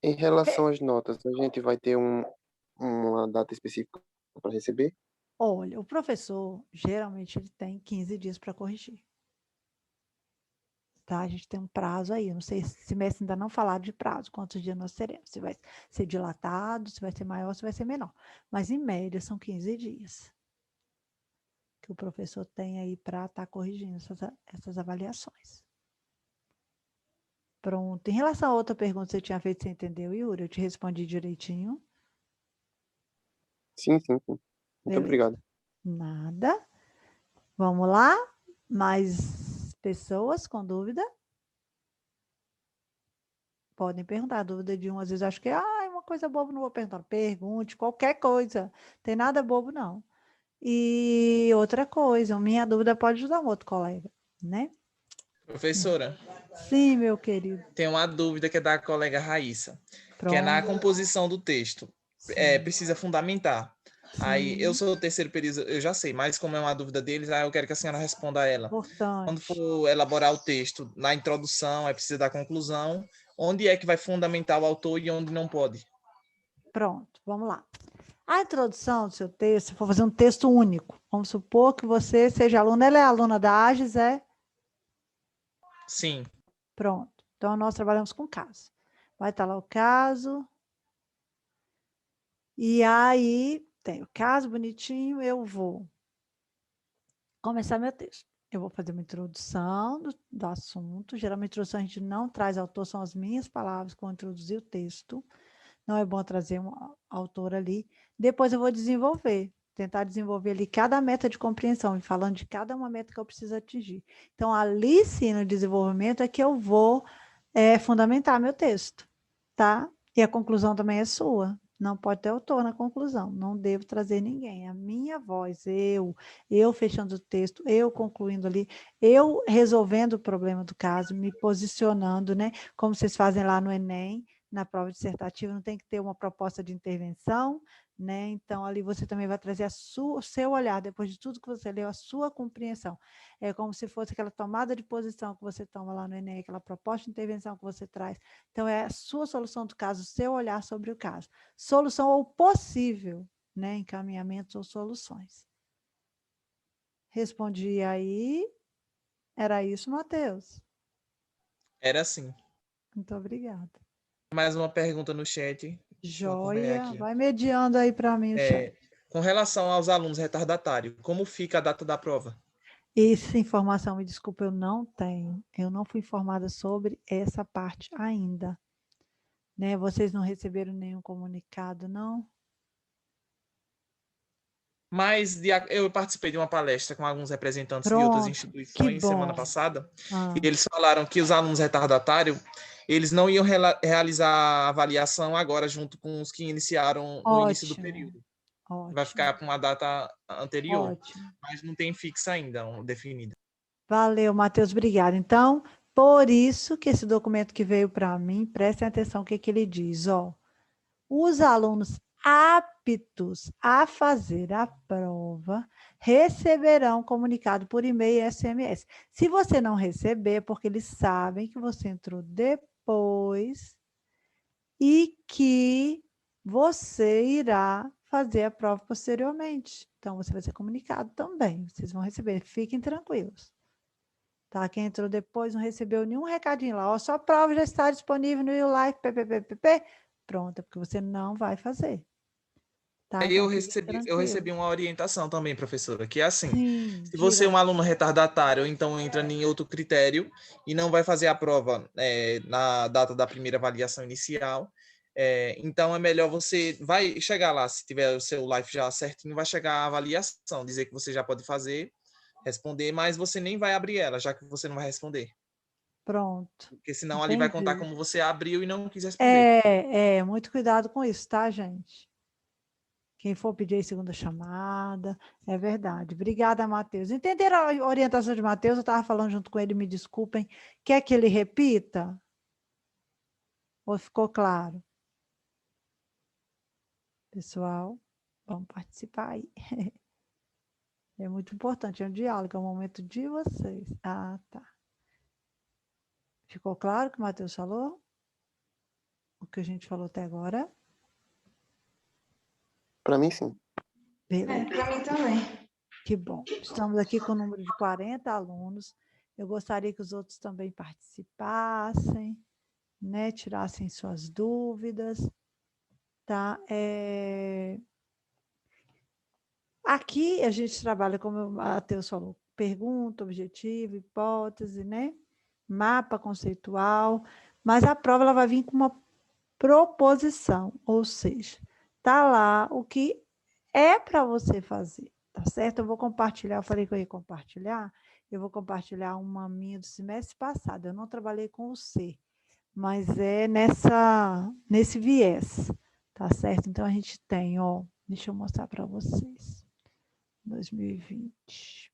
Speaker 6: Em relação às notas, a gente vai ter uma data específica para receber?
Speaker 2: Olha, o professor, geralmente, ele tem 15 dias para corrigir. Tá? A gente tem um prazo aí. Eu não sei, esse semestre ainda não falaram de prazo, quantos dias nós teremos. Se vai ser dilatado, se vai ser maior, se vai ser menor. Mas, em média, são 15 dias que o professor tem aí para estar corrigindo essas avaliações. Pronto. Em relação a outra pergunta que você tinha feito, você entendeu, Yuri? Eu te respondi direitinho.
Speaker 6: Sim, sim, sim. Muito
Speaker 2: Beleza.
Speaker 6: obrigado.
Speaker 2: Nada. Vamos lá? Mais pessoas com dúvida? Podem perguntar. A dúvida de um, às vezes, acho que é uma coisa boba, não vou perguntar. Pergunte qualquer coisa. Não tem nada bobo, não. E outra coisa, minha dúvida pode ajudar um outro colega, né?
Speaker 3: Professora,
Speaker 2: Sim, meu querido.
Speaker 3: tem uma dúvida que é da colega Raíssa, que é na
Speaker 2: Pronto.
Speaker 3: composição do texto. Precisa fundamentar. Aí, eu sou o terceiro período, eu já sei, mas como é uma dúvida deles, aí eu quero que a senhora responda a ela.
Speaker 2: Importante.
Speaker 3: Quando for elaborar o texto, na introdução, é preciso dar conclusão. Onde é que vai fundamentar o autor e onde não pode?
Speaker 2: Pronto, vamos lá. A introdução do seu texto, se for fazer um texto único, vamos supor que você seja aluna, ela é aluna da AGES, é?
Speaker 3: Sim.
Speaker 2: Pronto. Então, nós trabalhamos com casos. Vai estar lá o caso. E aí, tem o caso bonitinho, eu vou começar meu texto. Eu vou fazer uma introdução do assunto. Geralmente, a introdução a gente não traz autor, são as minhas palavras que vão introduzir o texto. Não é bom trazer um autor ali. Depois eu vou desenvolver, tentar desenvolver ali cada meta de compreensão, e falando de cada uma meta que eu preciso atingir. Então, ali sim, no desenvolvimento, é que eu vou fundamentar meu texto, tá? E a conclusão também é sua. Não pode ter autor na conclusão. Não devo trazer ninguém. A minha voz, eu fechando o texto, eu concluindo ali, eu resolvendo o problema do caso, me posicionando, né? Como vocês fazem lá no Enem, na prova dissertativa, não tem que ter uma proposta de intervenção, né? Então, ali você também vai trazer o seu olhar, depois de tudo que você leu, a sua compreensão. É como se fosse aquela tomada de posição que você toma lá no Enem, aquela proposta de intervenção que você traz. Então, é a sua solução do caso, o seu olhar sobre o caso. Solução ou possível, né? Encaminhamentos ou soluções. Respondi aí. Era isso, Matheus?
Speaker 3: Era assim.
Speaker 2: Muito obrigada.
Speaker 3: Mais uma pergunta no chat. Deixa eu acompanhar
Speaker 2: Joia.
Speaker 3: aqui.
Speaker 2: Vai mediando aí para mim o chat.
Speaker 3: Com relação aos alunos retardatários, como fica a data da prova?
Speaker 2: Essa informação, me desculpa, eu não tenho. Eu não fui informada sobre essa parte ainda. Né? Vocês não receberam nenhum comunicado, não?
Speaker 3: Mas eu participei de uma palestra com alguns representantes de outras
Speaker 2: Pronto, que
Speaker 3: instituições semana
Speaker 2: bom.
Speaker 3: passada,
Speaker 2: Ah,
Speaker 3: e eles falaram que os alunos retardatários, eles não iam realizar a avaliação agora junto com os que iniciaram no início do
Speaker 2: ótimo,
Speaker 3: período. Vai
Speaker 2: ótimo,
Speaker 3: ficar com uma data anterior,
Speaker 2: ótimo.
Speaker 3: mas não tem fixa ainda, definida.
Speaker 2: Valeu, Matheus, obrigada. Então, por isso que esse documento que veio para mim, prestem atenção o que ele diz, ó. Os alunos aptos a fazer a prova receberão comunicado por e-mail e SMS. Se você não receber, é porque eles sabem que você entrou depois e que você irá fazer a prova posteriormente. Então, você vai ser comunicado também. Vocês vão receber. Fiquem tranquilos. Tá? Quem entrou depois não recebeu nenhum recadinho lá. Ó, sua prova já está disponível no YouLife, ppp. Pronto, é porque você não vai fazer. Tá?
Speaker 3: Eu
Speaker 2: Então, fique tranquilo.
Speaker 3: recebi uma orientação também, professora, que é assim,
Speaker 2: Sim,
Speaker 3: se você é
Speaker 2: diga.
Speaker 3: um aluno retardatário, então entra em outro critério e não vai fazer a prova na data da primeira avaliação inicial, então é melhor você, vai chegar lá, se tiver o seu life já certinho, vai chegar a avaliação, dizer que você já pode fazer, responder, mas você nem vai abrir ela, já que você não vai responder.
Speaker 2: Pronto.
Speaker 3: Porque senão ali vai contar
Speaker 2: Entendi.
Speaker 3: como você abriu e não quis responder.
Speaker 2: Muito cuidado com isso, tá, gente? Quem for pedir aí segunda chamada, é verdade. Obrigada, Matheus. Entenderam a orientação de Matheus? Eu estava falando junto com ele, me desculpem. Quer que ele repita? Ou ficou claro? Pessoal, vamos participar aí. É muito importante, é um diálogo, é um momento de vocês. Ah, tá. Ficou claro o que o Matheus falou? O que a gente falou até agora?
Speaker 6: Para mim, sim.
Speaker 2: Beleza.
Speaker 5: Para mim também.
Speaker 2: Que bom. Estamos aqui com o número de 40 alunos. Eu gostaria que os outros também participassem, né? Tirassem suas dúvidas, tá? Aqui a gente trabalha, como o Matheus falou, pergunta, objetivo, hipótese, né? Mapa conceitual, mas a prova ela vai vir com uma proposição, ou seja, tá lá o que é para você fazer, tá certo? Eu vou compartilhar, eu falei que eu ia compartilhar, eu vou compartilhar uma minha do semestre passado, eu não trabalhei com o C, mas é nesse viés, tá certo? Então, a gente tem, ó, deixa eu mostrar para vocês, 2020.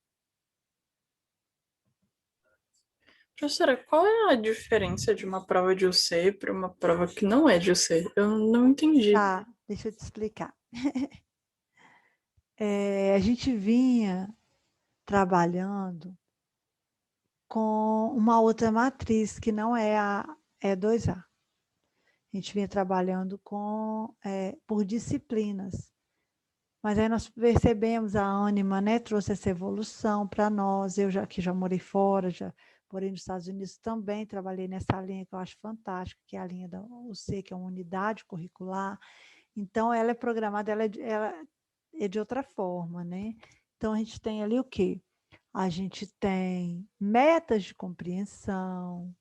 Speaker 4: Professora, qual é a diferença de uma prova de UC para uma prova que não é de UC? Eu não entendi.
Speaker 2: Tá, deixa eu te explicar. A gente vinha trabalhando com uma outra matriz, que não é a E2A. A gente vinha trabalhando por disciplinas. Mas aí nós percebemos, a Ânima, né, trouxe essa evolução para nós. Eu que já morei fora, já porém nos Estados Unidos também trabalhei nessa linha que eu acho fantástica, que é a linha da UC, que é uma unidade curricular. Então, ela é programada, ela é de outra forma, né? Então, a gente tem ali o quê? A gente tem metas de compreensão,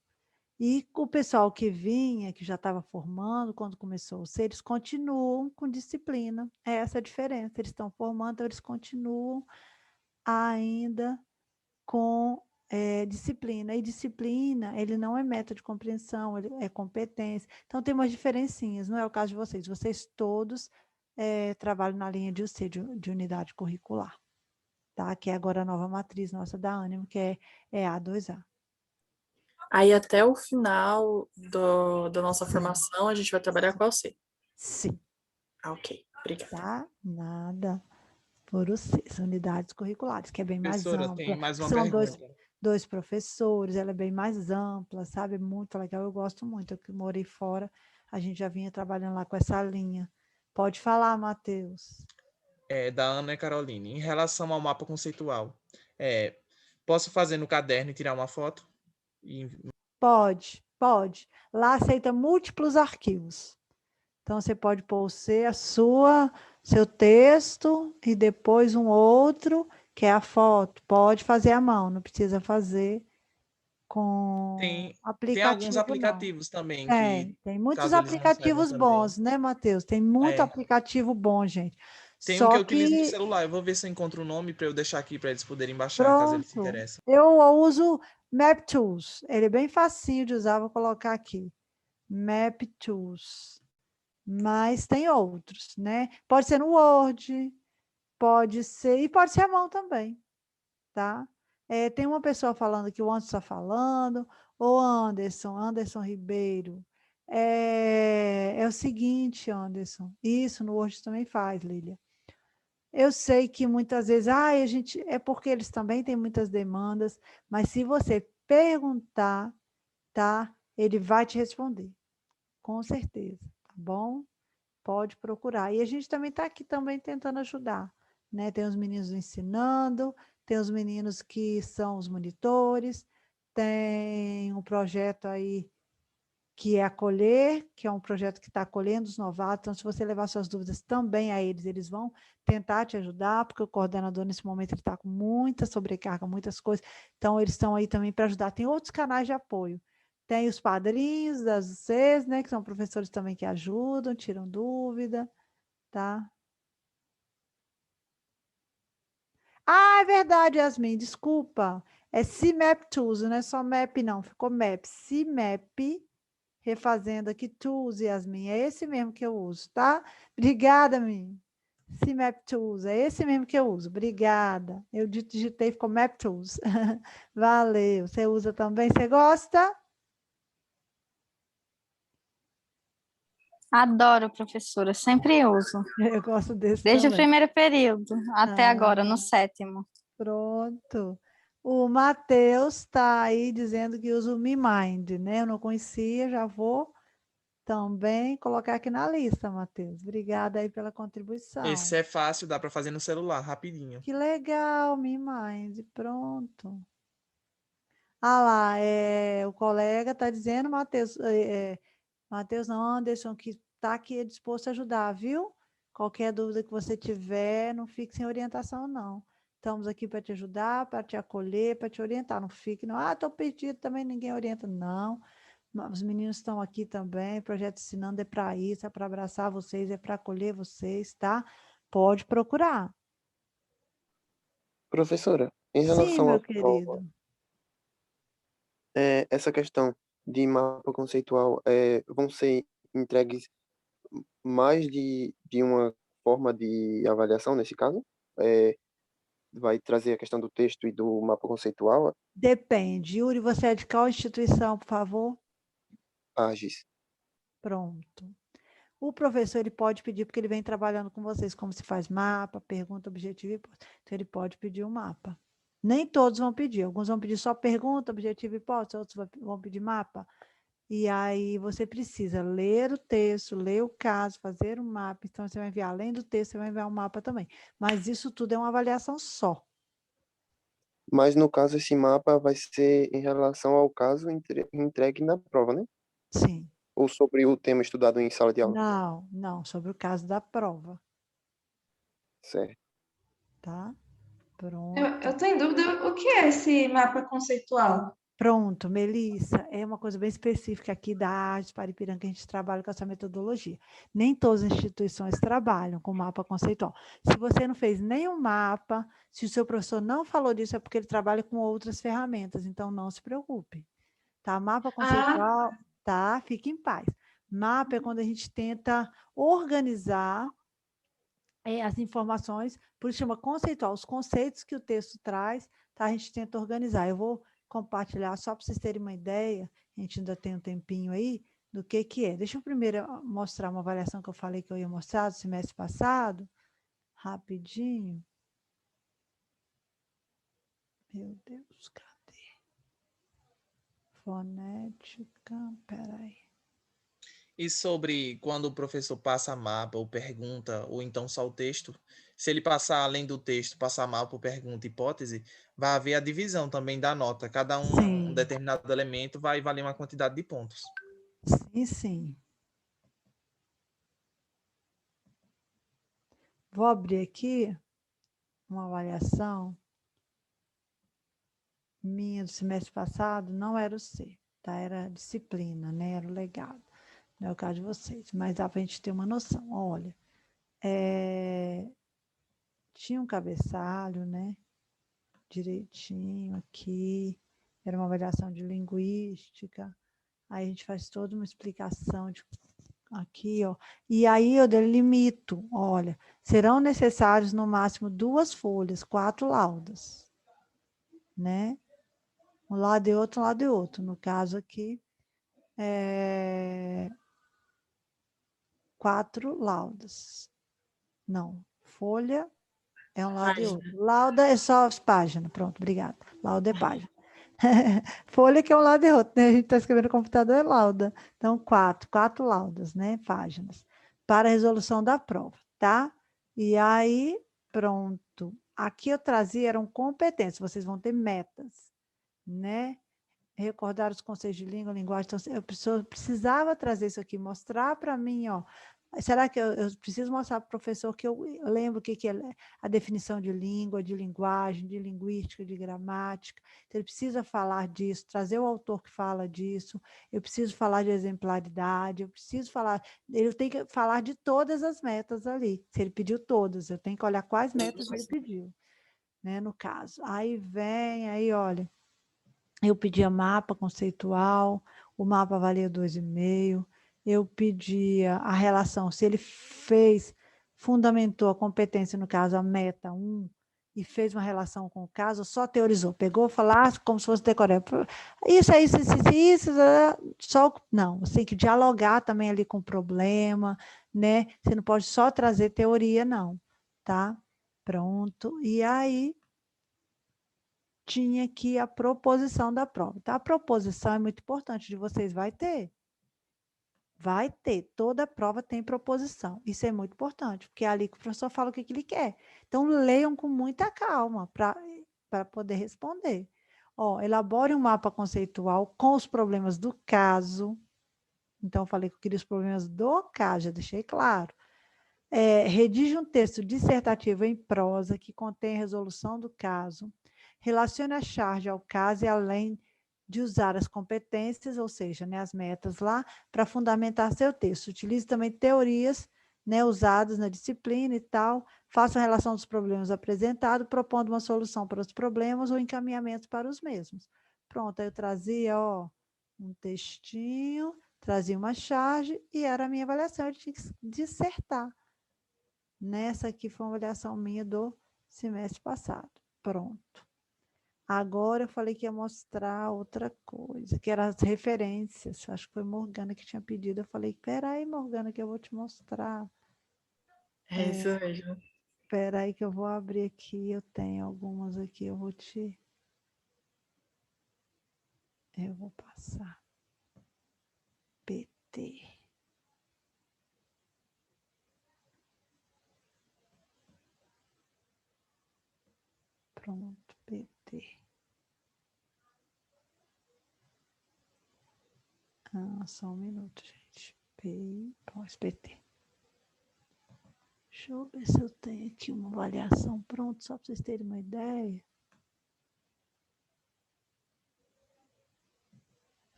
Speaker 2: e o pessoal que vinha, que já estava formando, quando começou o C, eles continuam com disciplina. É essa a diferença. Eles estão formando, então eles continuam ainda com disciplina. E disciplina, ele não é meta de compreensão, ele é competência. Então, tem umas diferencinhas, não é o caso de vocês. Vocês todos trabalham na linha de UC, de unidade curricular, tá? Que é agora a nova matriz nossa da Ânimo, que é A2A.
Speaker 4: Aí até o final da nossa formação, a gente vai trabalhar com a C.
Speaker 2: Sim.
Speaker 4: Ah, ok. Obrigada.
Speaker 2: Tá? Nada por vocês, unidades curriculares, que é bem mais
Speaker 3: Professora,
Speaker 2: ampla.
Speaker 3: tem mais uma
Speaker 2: São
Speaker 3: pergunta.
Speaker 2: dois professores, ela é bem mais ampla, sabe? É muito legal, eu gosto muito. Eu que morei fora, a gente já vinha trabalhando lá com essa linha. Pode falar, Matheus.
Speaker 3: Da Ana Caroline. Em relação ao mapa conceitual, posso fazer no caderno e tirar uma foto?
Speaker 2: Pode. Lá aceita múltiplos arquivos. Então, você pode pôr seu texto e depois um outro, que é a foto. Pode fazer à mão, não precisa fazer com
Speaker 3: Tem alguns
Speaker 2: aplicativo, não.
Speaker 3: aplicativos também que,
Speaker 2: Tem muitos
Speaker 3: caso eles não saibam
Speaker 2: aplicativos
Speaker 3: também.
Speaker 2: bons, né, Matheus? Tem muito
Speaker 3: É,
Speaker 2: aplicativo bom, gente.
Speaker 3: tem um que
Speaker 2: Só
Speaker 3: eu utilizo no
Speaker 2: que,
Speaker 3: celular. Eu vou ver se eu encontro o nome para eu deixar aqui para eles poderem baixar, caso eles se
Speaker 2: pronto,
Speaker 3: interessem.
Speaker 2: eu uso MapTools. Ele é bem facinho de usar, vou colocar aqui. MapTools. Mas tem outros, né? Pode ser no Word, pode ser à mão também, tá? Tem uma pessoa falando que o Anderson está falando, o Anderson Ribeiro. É o seguinte, Anderson, isso no Word também faz, Lília. Eu sei que muitas vezes, é porque eles também têm muitas demandas, mas se você perguntar, tá? Ele vai te responder, com certeza, tá bom? Pode procurar. E a gente também está aqui também tentando ajudar, né? Tem os meninos ensinando, tem os meninos que são os monitores, tem um projeto aí que é Acolher, que é um projeto que está acolhendo os novatos. Então, se você levar suas dúvidas também a eles, eles vão tentar te ajudar, porque o coordenador, nesse momento, ele está com muita sobrecarga, muitas coisas. Então, eles estão aí também para ajudar. Tem outros canais de apoio. Tem os padrinhos das UCs, né, que são professores também que ajudam, tiram dúvida, tá? Ah, é verdade, Yasmin, desculpa. É CMAP Tools, não é só MAP, não. Ficou MAP. CMAP, refazendo aqui, Tools, Yasmin. É esse mesmo que eu uso, tá? Obrigada, Min. CMAP Tools, é esse mesmo que eu uso. Obrigada. Eu digitei, ficou Map Tools. Valeu. Você usa também? Você gosta?
Speaker 7: Adoro, professora, sempre uso.
Speaker 2: Eu gosto desse
Speaker 7: Desde o
Speaker 2: também.
Speaker 7: primeiro período até agora, no
Speaker 2: Ah,
Speaker 7: 7º.
Speaker 2: pronto. O Matheus está aí dizendo que usa o MeMind, né? Eu não conhecia, já vou também colocar aqui na lista, Matheus. Obrigada aí pela contribuição.
Speaker 3: Esse é fácil, dá para fazer no celular, rapidinho.
Speaker 2: Que legal, MeMind, pronto. Ah lá, o colega está dizendo, Matheus, Matheus não, Anderson, que está aqui disposto a ajudar, viu? Qualquer dúvida que você tiver, não fique sem orientação, não. Estamos aqui para te ajudar, para te acolher, para te orientar. Não fique, não, estou perdido, também ninguém orienta. Não, os meninos estão aqui também, o Projeto Ensinando é para isso, é para abraçar vocês, é para acolher vocês, tá? Pode procurar.
Speaker 6: Professora, em
Speaker 2: Sim,
Speaker 6: relação
Speaker 2: meu
Speaker 6: à prova,
Speaker 2: querido.
Speaker 6: essa questão de mapa conceitual, vão ser entregues mais de uma forma de avaliação nesse caso? É, vai trazer a questão do texto e do mapa conceitual,
Speaker 2: Depende. Yuri, você é de qual instituição, por favor?
Speaker 6: AGES.
Speaker 2: Pronto. O professor ele pode pedir, porque ele vem trabalhando com vocês, como se faz mapa, pergunta, objetivo e hipótese. Então, ele pode pedir um mapa. Nem todos vão pedir. Alguns vão pedir só pergunta, objetivo e hipótese, outros vão pedir mapa. E aí você precisa ler o texto, ler o caso, fazer um mapa. Então, você vai enviar, além do texto, você vai enviar um mapa também. Mas isso tudo é uma avaliação só.
Speaker 6: Mas no caso, esse mapa vai ser em relação ao caso entregue na prova, né?
Speaker 2: Sim.
Speaker 6: Ou sobre o tema estudado em sala de aula?
Speaker 2: Não, não, sobre o caso da prova,
Speaker 6: Certo.
Speaker 2: tá?
Speaker 5: Eu
Speaker 2: Pronto.
Speaker 5: tô em dúvida, o que é esse mapa conceitual?
Speaker 2: Pronto, Melissa, é uma coisa bem específica aqui da Arte Paripiranga que a gente trabalha com essa metodologia. Nem todas as instituições trabalham com mapa conceitual. Se você não fez nenhum mapa, se o seu professor não falou disso, é porque ele trabalha com outras ferramentas, então não se preocupe. Tá? Mapa
Speaker 5: Ah,
Speaker 2: conceitual, tá? Fique em paz. Mapa é quando a gente tenta organizar as informações, por isso chama conceitual, os conceitos que o texto traz, tá? A gente tenta organizar. Eu vou compartilhar só para vocês terem uma ideia, a gente ainda tem um tempinho aí, do que é. Deixa eu primeiro mostrar uma avaliação que eu falei que eu ia mostrar do semestre passado, rapidinho. Meu Deus, cadê? Fonética, peraí.
Speaker 3: E sobre quando o professor passa mapa ou pergunta, ou então só o texto, se ele passar além do texto, passar mapa ou pergunta, hipótese, vai haver a divisão também da nota. Cada um
Speaker 2: Sim,
Speaker 3: determinado elemento vai valer uma quantidade de pontos.
Speaker 2: sim, sim. Vou abrir aqui uma avaliação minha do semestre passado, não era o C, tá? Era a disciplina, né? Era o legado. Não é o caso de vocês, mas dá para a gente ter uma noção. Olha, tinha um cabeçalho, né? Direitinho aqui, era uma avaliação de linguística, aí a gente faz toda uma explicação de aqui, ó. E aí eu delimito, olha, serão necessários no máximo 2 folhas, 4 laudas, né? Um lado e outro, um lado e outro. No caso aqui, 4 laudas. Não, folha é um lado e outro.
Speaker 4: Página.
Speaker 2: Lauda é só as páginas. Pronto, obrigada. Lauda é página. Folha que é um lado e outro, né? A gente está escrevendo no computador é lauda. Então, 4 laudas, né? Páginas. Para a resolução da prova, tá? E aí, pronto. Aqui eu trazia, eram competências, vocês vão ter metas, né? Recordar os conceitos de língua, linguagem. Então, eu precisava trazer isso aqui, mostrar para mim, ó. Será que eu preciso mostrar para o professor que eu lembro o que é a definição de língua, de linguagem, de linguística, de gramática? Então, ele precisa falar disso, trazer o autor que fala disso, eu preciso falar de exemplaridade, eu preciso falar, ele tem que falar de todas as metas ali. Se ele pediu todas, eu tenho que olhar quais metas ele pediu, né, no caso. Aí vem, aí olha, eu pedia mapa conceitual, o mapa valia 2,5. Eu pedia a relação, se ele fez, fundamentou a competência, no caso, a meta 1, e fez uma relação com o caso, só teorizou, pegou, falasse como se fosse decorar. Isso é isso, só. Não, você tem que dialogar também ali com o problema, né? Você não pode só trazer teoria, não, tá? Pronto. E aí, tinha aqui a proposição da prova. Tá? A proposição é muito importante de vocês, vai ter. Vai ter, toda prova tem proposição. Isso é muito importante, porque é ali que o professor fala o que ele quer. Então, leiam com muita calma para poder responder. Ó, elabore um mapa conceitual com os problemas do caso. Então, eu falei que eu queria os problemas do caso, já deixei claro. Redige um texto dissertativo em prosa que contém a resolução do caso. Relacione a charge ao caso e além de usar as competências, ou seja, né, as metas lá, para fundamentar seu texto. Utilize também teorias, né, usadas na disciplina e tal. Faça a relação dos problemas apresentados, propondo uma solução para os problemas ou encaminhamento para os mesmos. Pronto, aí eu trazia, ó, um textinho, trazia uma charge e era a minha avaliação, eu tinha que dissertar. Nessa aqui foi uma avaliação minha do semestre passado. Pronto. Agora eu falei que ia mostrar outra coisa, que eram as referências. Acho que foi Morgana que tinha pedido. Eu falei, peraí, Morgana, que eu vou te mostrar.
Speaker 4: É isso mesmo.
Speaker 2: Peraí que eu vou abrir aqui. Eu tenho algumas aqui, eu vou passar. PT. Pronto, PT. Só um minuto, gente. SPT. Deixa eu ver se eu tenho aqui uma avaliação pronta, só para vocês terem uma ideia.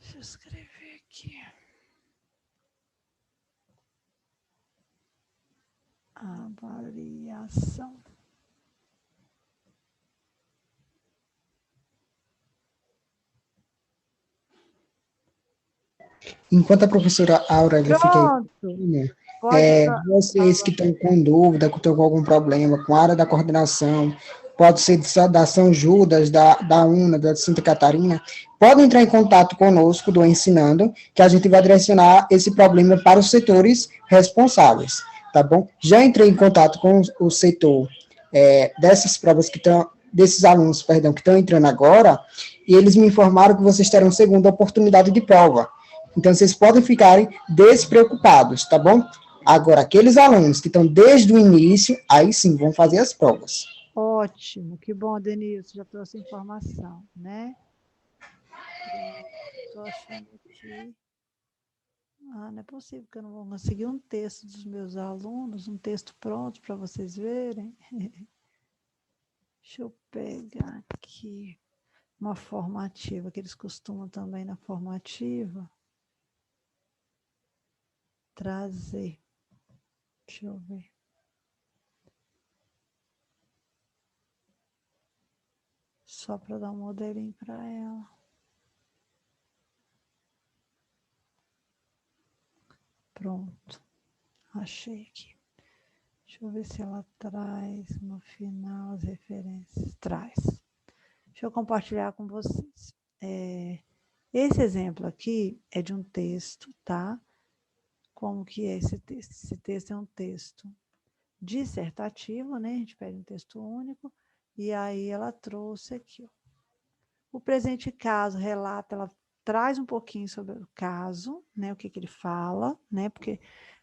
Speaker 2: Deixa eu escrever aqui. Avaliação.
Speaker 1: Enquanto a professora Aurélia fica aí,
Speaker 2: Pronto. Pode
Speaker 1: vocês que estão com dúvida, que estão com algum problema com a área da coordenação, pode ser da São Judas, da UNA, da Santa Catarina, podem entrar em contato conosco do Ensinando, que a gente vai direcionar esse problema para os setores responsáveis, tá bom? Já entrei em contato com o setor dessas provas que estão, desses alunos, perdão, que estão entrando agora, e eles me informaram que vocês terão segunda oportunidade de prova. Então, vocês podem ficarem despreocupados, tá bom? Agora, aqueles alunos que estão desde o início, aí sim vão fazer as provas.
Speaker 2: Ótimo, que bom, Denilson, já trouxe informação, né? Estou achando aqui. Não é possível que eu não vou conseguir um texto dos meus alunos, um texto pronto para vocês verem. Deixa eu pegar aqui uma formativa, que eles costumam também na formativa trazer. Deixa eu ver. Só para dar um modelinho para ela. Pronto. Achei aqui. Deixa eu ver se ela traz no final as referências. Traz. Deixa eu compartilhar com vocês. Esse exemplo aqui é de um texto, tá? Como que é esse texto? Esse texto é um texto dissertativo, né? A gente pede um texto único. E aí ela trouxe aqui, ó. O presente caso relata, ela traz um pouquinho sobre o caso, né? O que ele fala, né? Porque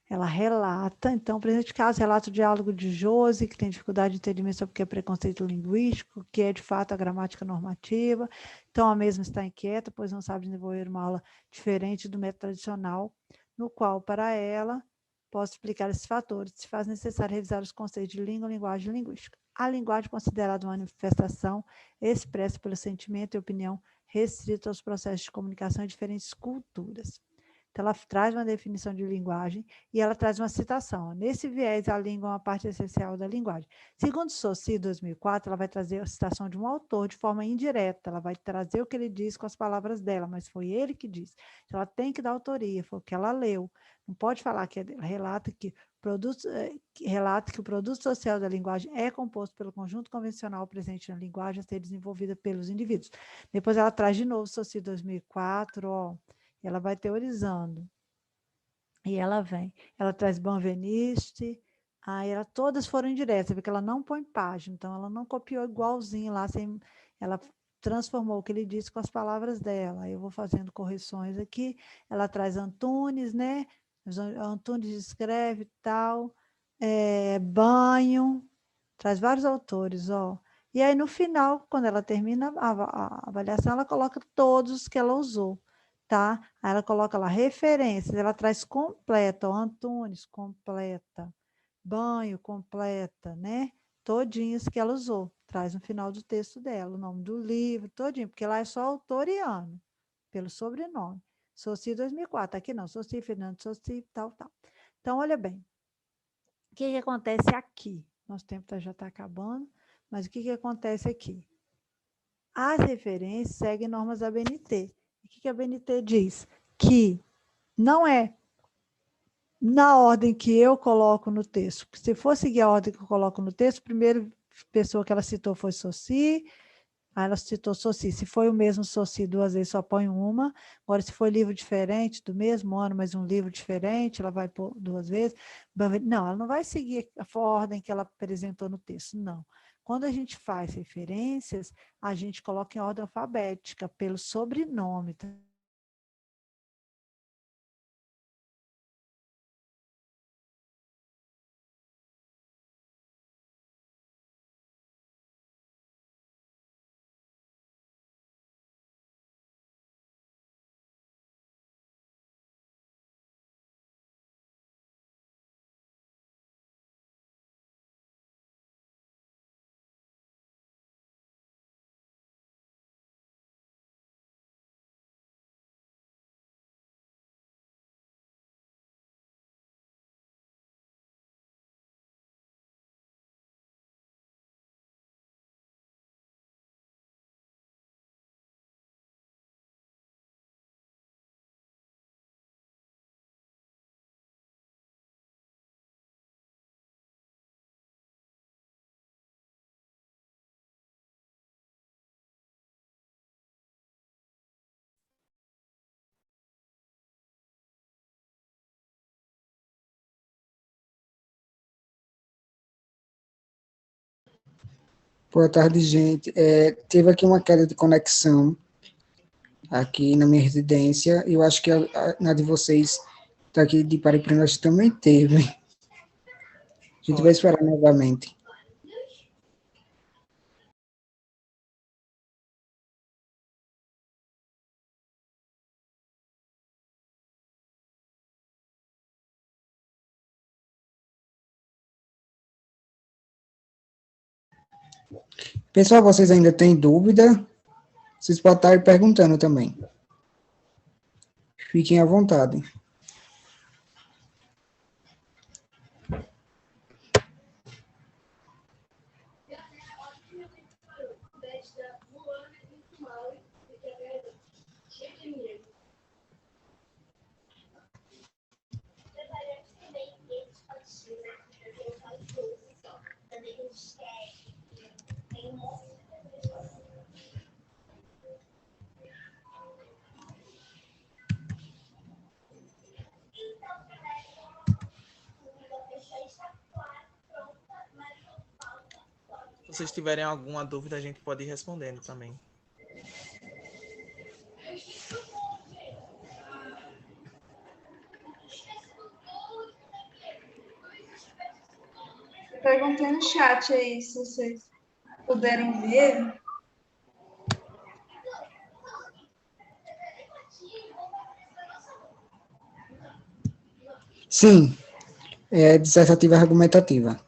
Speaker 2: ela relata, então, o presente caso relata o diálogo de Josi, que tem dificuldade de entendimento sobre o que é preconceito linguístico, que é, de fato, a gramática normativa. Então, a mesma está inquieta, pois não sabe desenvolver uma aula diferente do método tradicional, no qual, para ela, posso explicar esses fatores, se faz necessário revisar os conceitos de língua, linguagem e linguística. A linguagem é considerada uma manifestação expressa pelo sentimento e opinião restrita aos processos de comunicação em diferentes culturas. Então, ela traz uma definição de linguagem e ela traz uma citação. Nesse viés, a língua é uma parte essencial da linguagem. Segundo Saussure, 2004, ela vai trazer a citação de um autor de forma indireta. Ela vai trazer o que ele diz com as palavras dela, mas foi ele que disse. Então, ela tem que dar autoria, foi o que ela leu. Não pode falar que ela relata que o produto social da linguagem é composto pelo conjunto convencional presente na linguagem a ser desenvolvida pelos indivíduos. Depois ela traz de novo Saussure, 2004, ó. Ela vai teorizando. E ela vem. Ela traz Benveniste. Aí todas foram indiretas, porque ela não põe página. Então, ela não copiou igualzinho lá. Ela transformou o que ele disse com as palavras dela. Aí eu vou fazendo correções aqui. Ela traz Antunes, né? Antunes escreve tal. Banho. Traz vários autores, ó. E aí, no final, quando ela termina a avaliação, ela coloca todos os que ela usou. Tá? Aí ela coloca lá referências, ela traz completa, ó, Antunes, completa, banho, completa, né? Todinhos que ela usou, traz no final do texto dela, o nome do livro, todinho, porque lá é só autor e ano, pelo sobrenome. Saussure 2004, aqui não, Saussure, Fernando Saussure, tal, tal. Então, olha bem, o que acontece aqui? Nosso tempo já está acabando, mas o que acontece aqui? As referências seguem normas da BNT. O que a BNT diz? Que não é na ordem que eu coloco no texto. Se for seguir a ordem que eu coloco no texto, a primeira pessoa que ela citou foi Saussure, aí ela citou Saussure. Se foi o mesmo Saussure 2 vezes, só põe uma. Agora, se for livro diferente, do mesmo ano, mas um livro diferente, ela vai pôr 2 vezes. Não, ela não vai seguir a ordem que ela apresentou no texto, não. Quando a gente faz referências, a gente coloca em ordem alfabética, pelo sobrenome, tá?
Speaker 1: Boa tarde, gente. Teve aqui uma queda de conexão aqui na minha residência. Eu acho que na de vocês, daqui de Paripiranga, também teve. A gente vai esperar novamente. Pessoal, vocês ainda têm dúvida? Vocês podem estar perguntando também. Fiquem à vontade.
Speaker 3: Se vocês tiverem alguma dúvida, a gente pode ir respondendo também.
Speaker 5: Eu perguntei no chat aí, se vocês puderem ver.
Speaker 1: Sim, dissertativa argumentativa.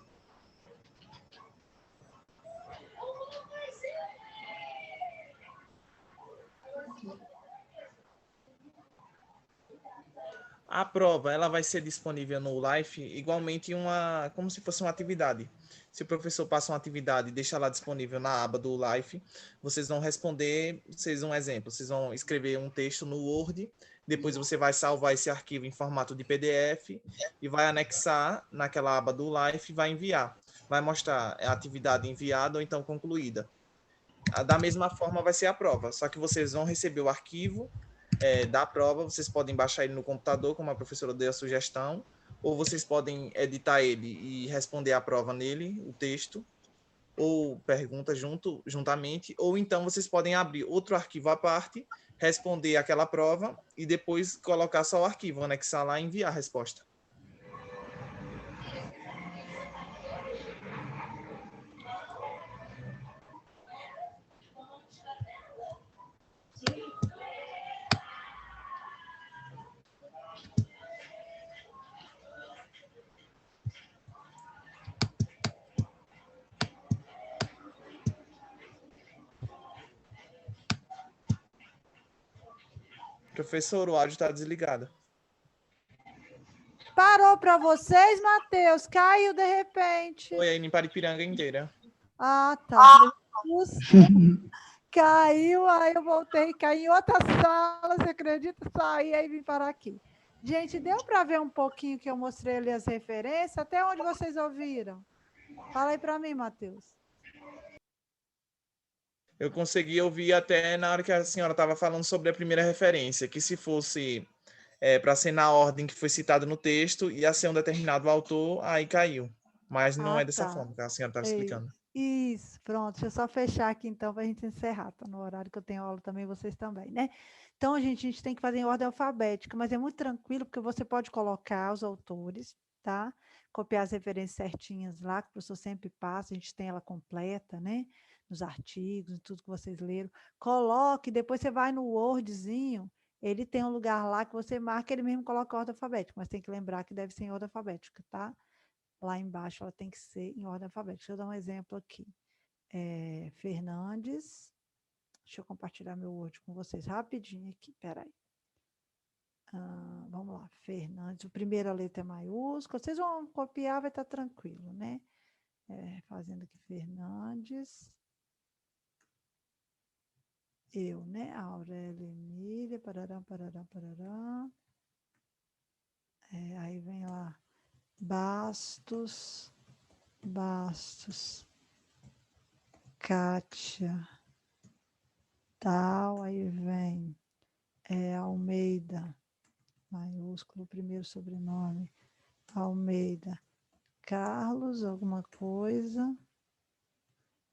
Speaker 3: A prova, ela vai ser disponível no Life igualmente como se fosse uma atividade. Se o professor passa uma atividade e deixa lá disponível na aba do Life, vocês vão responder, um exemplo, vocês vão escrever um texto no Word, depois você vai salvar esse arquivo em formato de PDF e vai anexar naquela aba do Life e vai enviar. Vai mostrar a atividade enviada ou então concluída. Da mesma forma vai ser a prova, só que vocês vão receber o arquivo da prova, vocês podem baixar ele no computador, como a professora deu a sugestão, ou vocês podem editar ele e responder a prova nele, o texto, ou pergunta juntamente, ou então vocês podem abrir outro arquivo à parte, responder aquela prova e depois colocar só o arquivo, anexar lá e enviar a resposta. Professor, o áudio está desligado.
Speaker 2: Parou para vocês, Matheus? Caiu de repente.
Speaker 3: Foi aí em Paripiranga inteira.
Speaker 2: Ah, tá. Caiu, aí eu voltei, caí em outra sala, você acredita? Saí, aí vim parar aqui. Gente, deu para ver um pouquinho que eu mostrei ali as referências? Até onde vocês ouviram? Fala aí para mim, Matheus.
Speaker 3: Eu consegui ouvir até na hora que a senhora estava falando sobre a primeira referência, que se fosse para ser na ordem que foi citado no texto, ia ser um determinado autor, aí caiu. Mas não é dessa forma que a senhora estava explicando.
Speaker 2: Isso, pronto. Deixa eu só fechar aqui então para a gente encerrar. Está no horário que eu tenho aula também, vocês também, né? Então, a gente tem que fazer em ordem alfabética, mas é muito tranquilo, porque você pode colocar os autores, tá? Copiar as referências certinhas lá, que o professor sempre passa, a gente tem ela completa, né? Nos artigos, em tudo que vocês leram. Coloque, depois você vai no Wordzinho, ele tem um lugar lá que você marca, ele mesmo coloca a ordem alfabética, mas tem que lembrar que deve ser em ordem alfabética, tá? Lá embaixo ela tem que ser em ordem alfabética. Deixa eu dar um exemplo aqui. Fernandes. Deixa eu compartilhar meu Word com vocês rapidinho aqui. Peraí. Vamos lá. Fernandes. A primeira letra é maiúscula. Vocês vão copiar, vai estar tranquilo, né? Fazendo aqui Fernandes. Eu, né? Aurélia Emília. Parará, parará, parará. Aí vem lá. Bastos. Kátia. Tal, aí vem Almeida, maiúsculo, primeiro sobrenome, Almeida, Carlos, alguma coisa,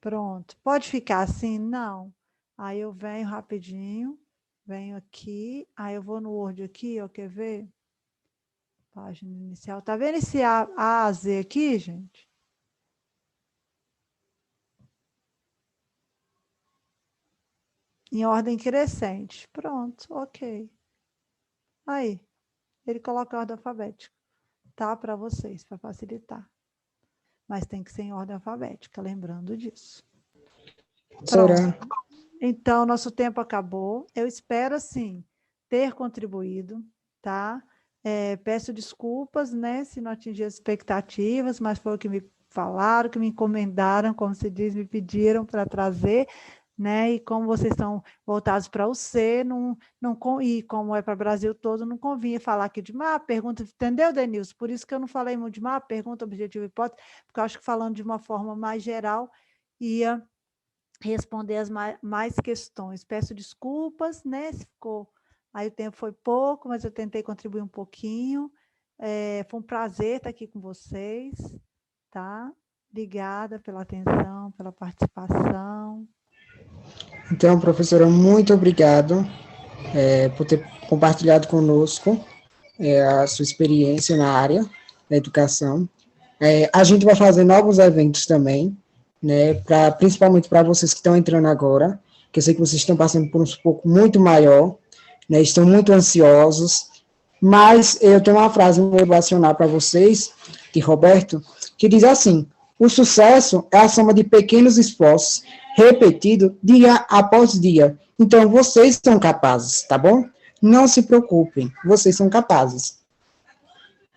Speaker 2: Pronto. Pode ficar assim? Não. Aí eu venho rapidinho, venho aqui, aí eu vou no Word aqui, ó, quer ver? Página inicial. Tá vendo esse A a Z aqui, gente? Em ordem crescente. Pronto, ok. Aí, ele coloca a ordem alfabética. Tá para vocês, para facilitar. Mas tem que ser em ordem alfabética, lembrando disso.
Speaker 1: Professora,
Speaker 2: Então, nosso tempo acabou. Eu espero, assim, ter contribuído, tá? Peço desculpas, né, se não atingi as expectativas, mas foi o que me falaram, que me encomendaram, como se diz, me pediram para trazer, né? E como vocês estão voltados para o C, e como é para o Brasil todo, não convinha falar aqui de mapa, pergunta, entendeu, Denilson? Por isso que eu não falei muito de mapa, pergunta, objetivo, hipótese, porque eu acho que falando de uma forma mais geral, ia responder as mais questões. Peço desculpas, né? Se ficou. Aí o tempo foi pouco, mas eu tentei contribuir um pouquinho. Foi um prazer estar aqui com vocês, tá? Obrigada pela atenção, pela participação.
Speaker 1: então, professora, muito obrigado por ter compartilhado conosco a sua experiência na área da educação. A gente vai fazer novos eventos também, né, principalmente para vocês que estão entrando agora, que eu sei que vocês estão passando por um sufoco muito maior, né, estão muito ansiosos, mas eu tenho uma frase motivacional para vocês, de Roberto, que diz assim: o sucesso é a soma de pequenos esforços repetidos dia após dia. Então, vocês são capazes, tá bom? Não se preocupem, vocês são capazes.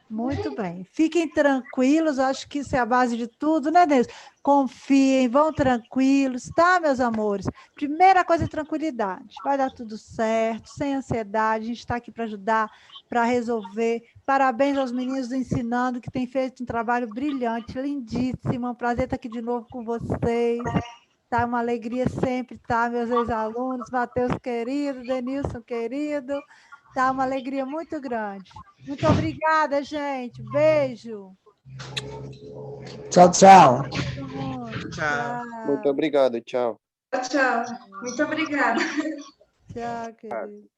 Speaker 2: Muito bem. Fiquem tranquilos, acho que isso é a base de tudo, né, Deus? Confiem, vão tranquilos, tá, meus amores? Primeira coisa é tranquilidade. Vai dar tudo certo, sem ansiedade. A gente está aqui para ajudar, para resolver. Parabéns aos meninos do Ensinando, que têm feito um trabalho brilhante, lindíssimo. É um prazer estar aqui de novo com vocês. Tá uma alegria sempre, tá, meus ex-alunos, Matheus querido, Denilson querido. Tá uma alegria muito grande. Muito obrigada, gente. Beijo.
Speaker 1: Tchau, tchau.
Speaker 2: Todo mundo.
Speaker 3: Tchau.
Speaker 6: Muito obrigado, tchau.
Speaker 5: Tchau. Muito obrigada.
Speaker 2: Tchau, querido.